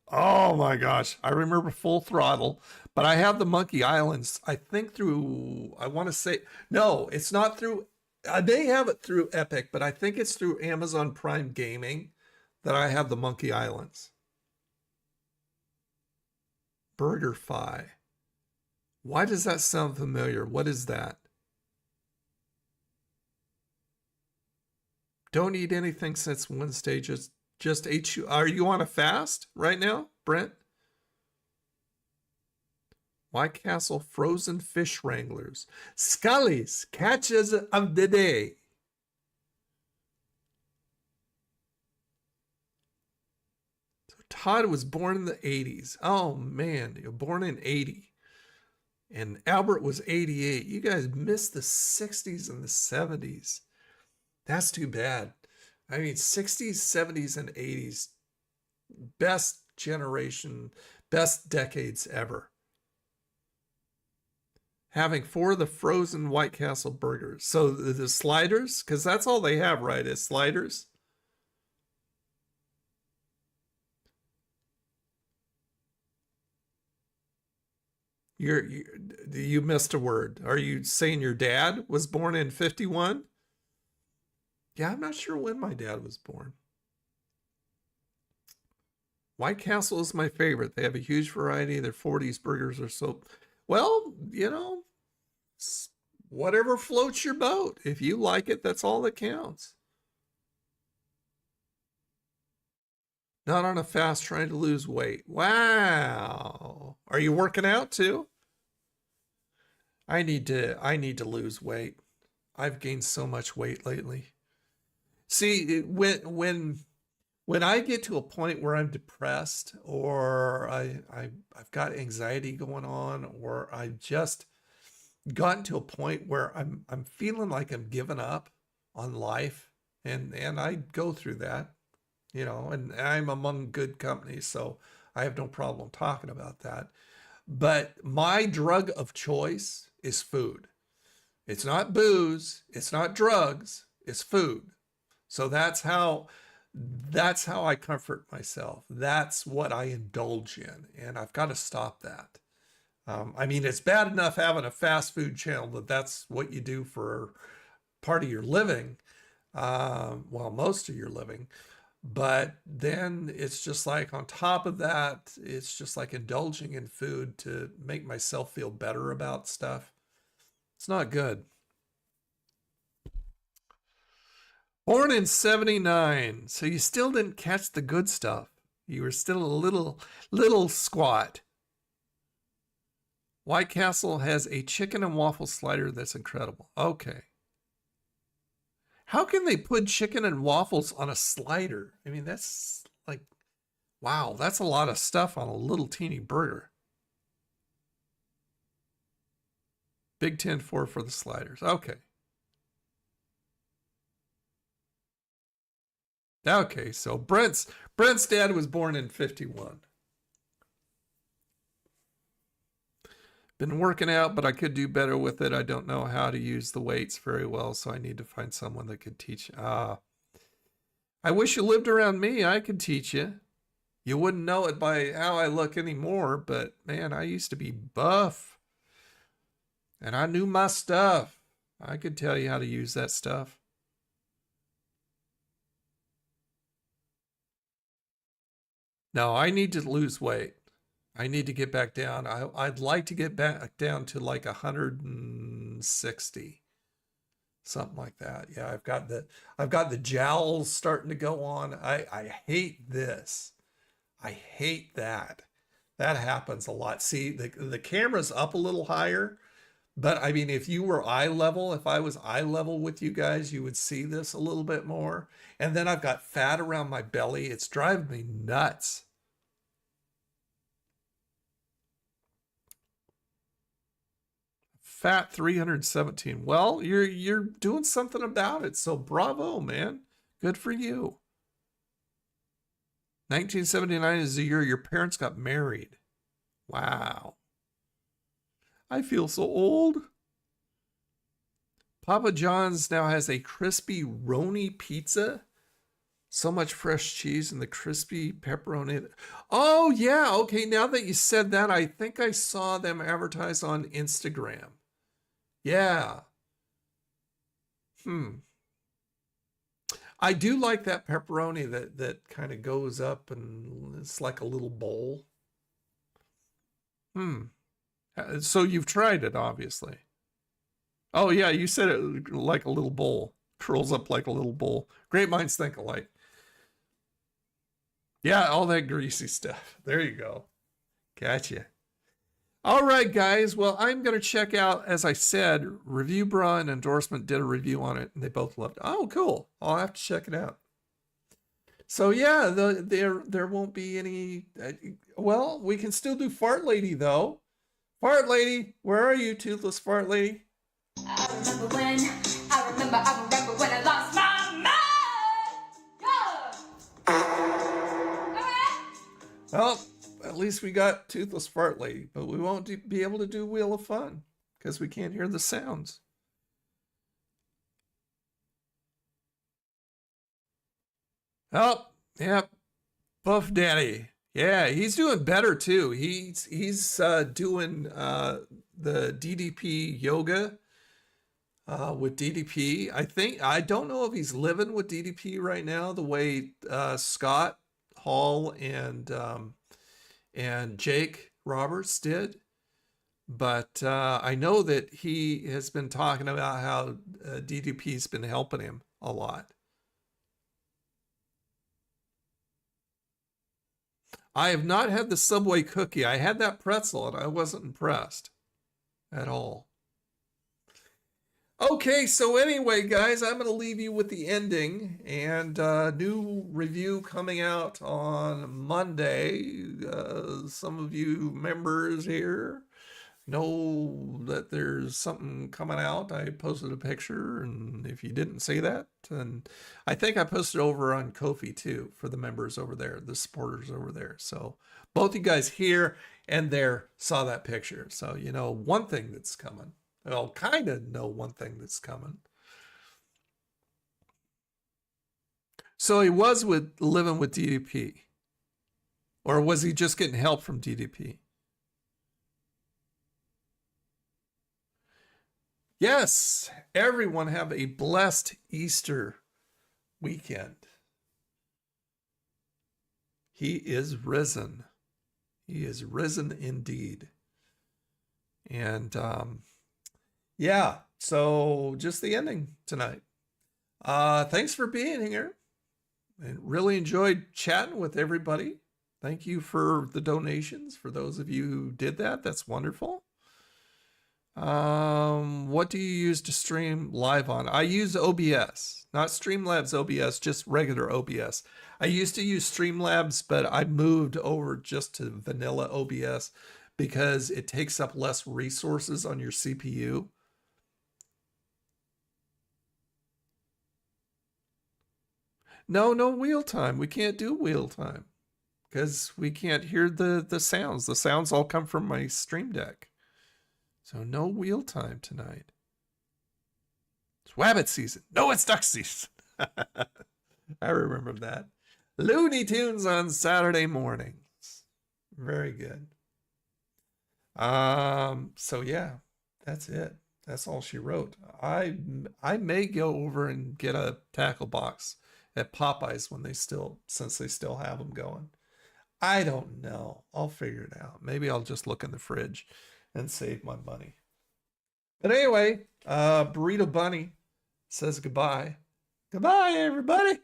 Oh my gosh, I remember Full Throttle, but I have the Monkey Islands. I think through. I want to say no, it's not through. They have it through Epic, but I think it's through Amazon Prime Gaming that I have the Monkey Islands. BurgerFi. Why does that sound familiar? What is that? Don't eat anything since Wednesday. Just ate you. Are you on a fast right now, Brent? White Castle frozen fish wranglers. Scully's catches of the day. So Todd was born in the 80s. Oh man, you're born in 80. And Albert was 88. You guys missed the 60s and the 70s. That's too bad. I mean, 60s, 70s, and 80s, best generation, best decades ever. Having 4 of the frozen White Castle burgers. So the sliders, because that's all they have, right, is sliders. You missed a word. Are you saying your dad was born in 51? Yeah, I'm not sure when my dad was born. White Castle is my favorite. They have a huge variety. Their 40s burgers are so, well, you know, whatever floats your boat. If you like it, that's all that counts. Not on a fast trying to lose weight. Wow. Are you working out too? I need to lose weight. I've gained so much weight lately. See, when I get to a point where I'm depressed or I've got anxiety going on, or I've just gotten to a point where I'm feeling like I'm giving up on life, and I go through that, you know, and I'm among good company, so I have no problem talking about that. But my drug of choice is food. It's not booze, it's not drugs, it's food. So that's how I comfort myself. That's what I indulge in, and I've got to stop that. I mean, it's bad enough having a fast food channel that's what you do for part of your living, well, most of your living. But then it's just like on top of that, it's just like indulging in food to make myself feel better about stuff. It's not good. Born in 79, so you still didn't catch the good stuff. You were still a little squat. White Castle has a chicken and waffle slider that's incredible. Okay. How can they put chicken and waffles on a slider? I mean, that's like, wow, that's a lot of stuff on a little teeny burger. Big 10-4 for the sliders. Okay. Okay, so Brent's dad was born in 51. Been working out, but I could do better with it. I don't know how to use the weights very well, so I need to find someone that could teach. I wish you lived around me. I could teach you. You wouldn't know it by how I look anymore, but man, I used to be buff. And I knew my stuff. I could tell you how to use that stuff. No, I need to lose weight. I need to get back down. I'd like to get back down to like 160. Something like that. Yeah, I've got the jowls starting to go on. I hate this. I hate that. That happens a lot. See, the camera's up a little higher, but I mean, if you were eye level, if I was eye level with you guys, you would see this a little bit more. And then I've got fat around my belly. It's driving me nuts. Fat 317. Well, you're doing something about it. So bravo, man. Good for you. 1979 is the year your parents got married. Wow. I feel so old. Papa John's now has a crispy Roni pizza. So much fresh cheese and the crispy pepperoni. Oh, yeah. Okay, now that you said that, I think I saw them advertise on Instagram. Yeah. I do like that pepperoni that kind of goes up and it's like a little bowl. So you've tried it, obviously. Oh, yeah, you said it like a little bowl. Curls up like a little bowl. Great minds think alike. Yeah, all that greasy stuff. There you go. Gotcha. All right, guys. Well, I'm going to check out, as I said, Review Bra and Endorsement did a review on it, and they both loved it. Oh, cool. I'll have to check it out. So, yeah, there won't be any... well, we can still do Fart Lady, though. Fart Lady, where are you, Toothless Fart Lady? I remember when I lost my mind. Yeah. Well, at least we got Toothless Fart Lady, but we won't be able to do Wheel of Fun because we can't hear the sounds. Oh, yep. Buff Daddy. Yeah, he's doing better too. He's doing the DDP yoga with DDP. I don't know if he's living with DDP right now the way Scott Hall and Jake Roberts did, but I know that he has been talking about how DDP's been helping him a lot. I have not had the Subway cookie. I had that pretzel and I wasn't impressed at all. Okay, so anyway, guys, I'm going to leave you with the ending and new review coming out on Monday. Some of you members here know that there's something coming out. I posted a picture, and if you didn't see that, and I think I posted over on Ko-fi too for the members over there, the supporters over there. So both you guys here and there saw that picture. So you know one thing that's coming. Well, kind of know one thing that's coming. So he was living with DDP, or was he just getting help from DDP? Yes, everyone have a blessed Easter weekend. He is risen. He is risen indeed. And yeah, so just the ending tonight. Thanks for being here. And really enjoyed chatting with everybody. Thank you for the donations. For those of you who did that, that's wonderful. What do you use to stream live on? I use OBS, not Streamlabs OBS, just regular OBS. I used to use Streamlabs, but I moved over just to vanilla OBS because it takes up less resources on your CPU. No wheel time. We can't do wheel time because we can't hear the sounds. The sounds all come from my Stream Deck. So no wheel time tonight. It's Wabbit season. No, it's duck season. I remember that. Looney Tunes on Saturday mornings. Very good. So yeah, that's it. That's all she wrote. I may go over and get a tackle box at Popeyes since they still have them going. I don't know. I'll figure it out. Maybe I'll just look in the fridge and save my money. But anyway, Burrito Bunny says goodbye. Goodbye, everybody.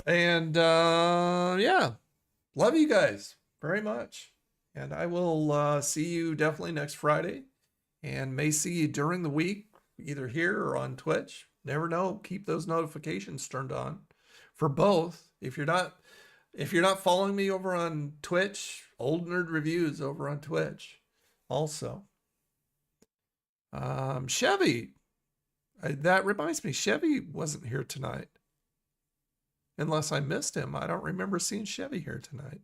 And yeah, love you guys very much. And I will see you definitely next Friday, and may see you during the week, either here or on Twitch. Never know. Keep those notifications turned on for both. If you're not following me over on Twitch, Old Nerd Reviews over on Twitch also. Chevy, that reminds me, Chevy wasn't here tonight. Unless I missed him. I don't remember seeing Chevy here tonight.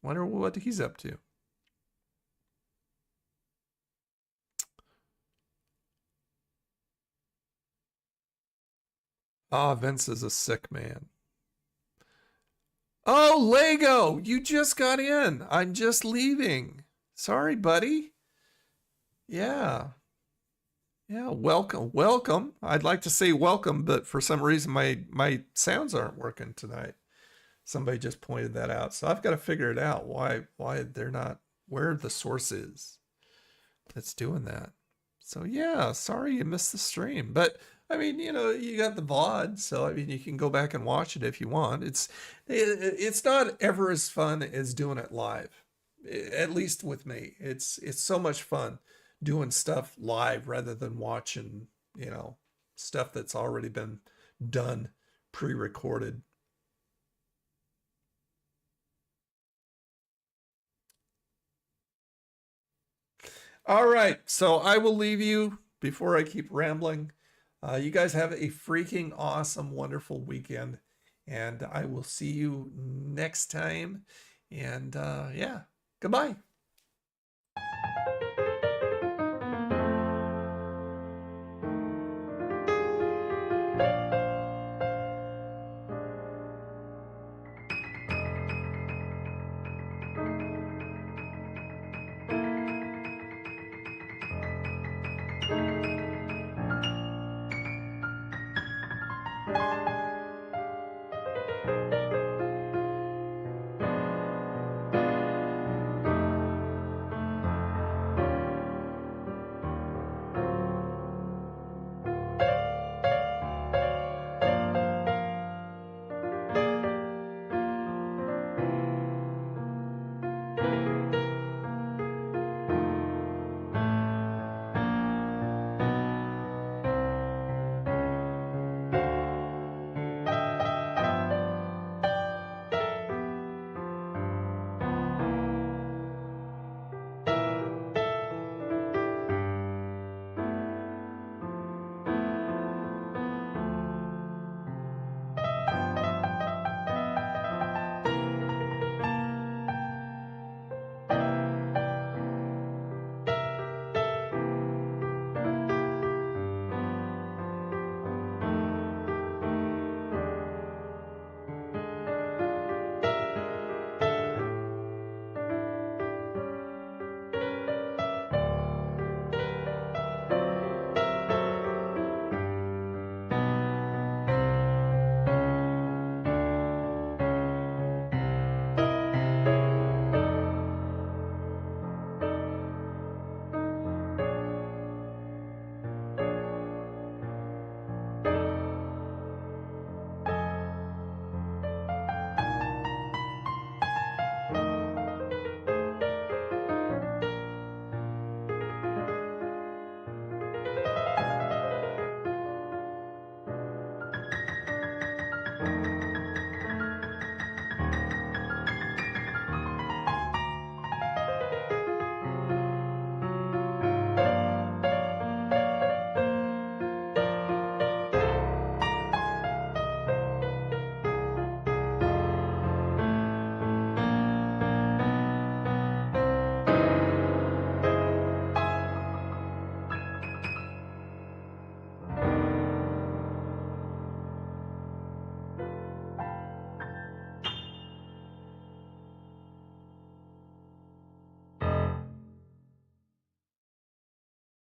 Wonder what he's up to. Ah, Vince is a sick man. Oh, Lego, you just got in. I'm just leaving. Sorry, buddy. Yeah. Yeah, welcome. I'd like to say welcome, but for some reason my sounds aren't working tonight. Somebody just pointed that out. So I've got to figure it out why they're not, where the source is that's doing that. So yeah, sorry you missed the stream. But I mean, you got the VOD, so I mean you can go back and watch it if you want. It's not ever as fun as doing it live. At least with me. It's so much fun doing stuff live rather than watching, stuff that's already been done, pre-recorded. All right, so I will leave you before I keep rambling. You guys have a freaking awesome, wonderful weekend, and I will see you next time. And yeah, goodbye.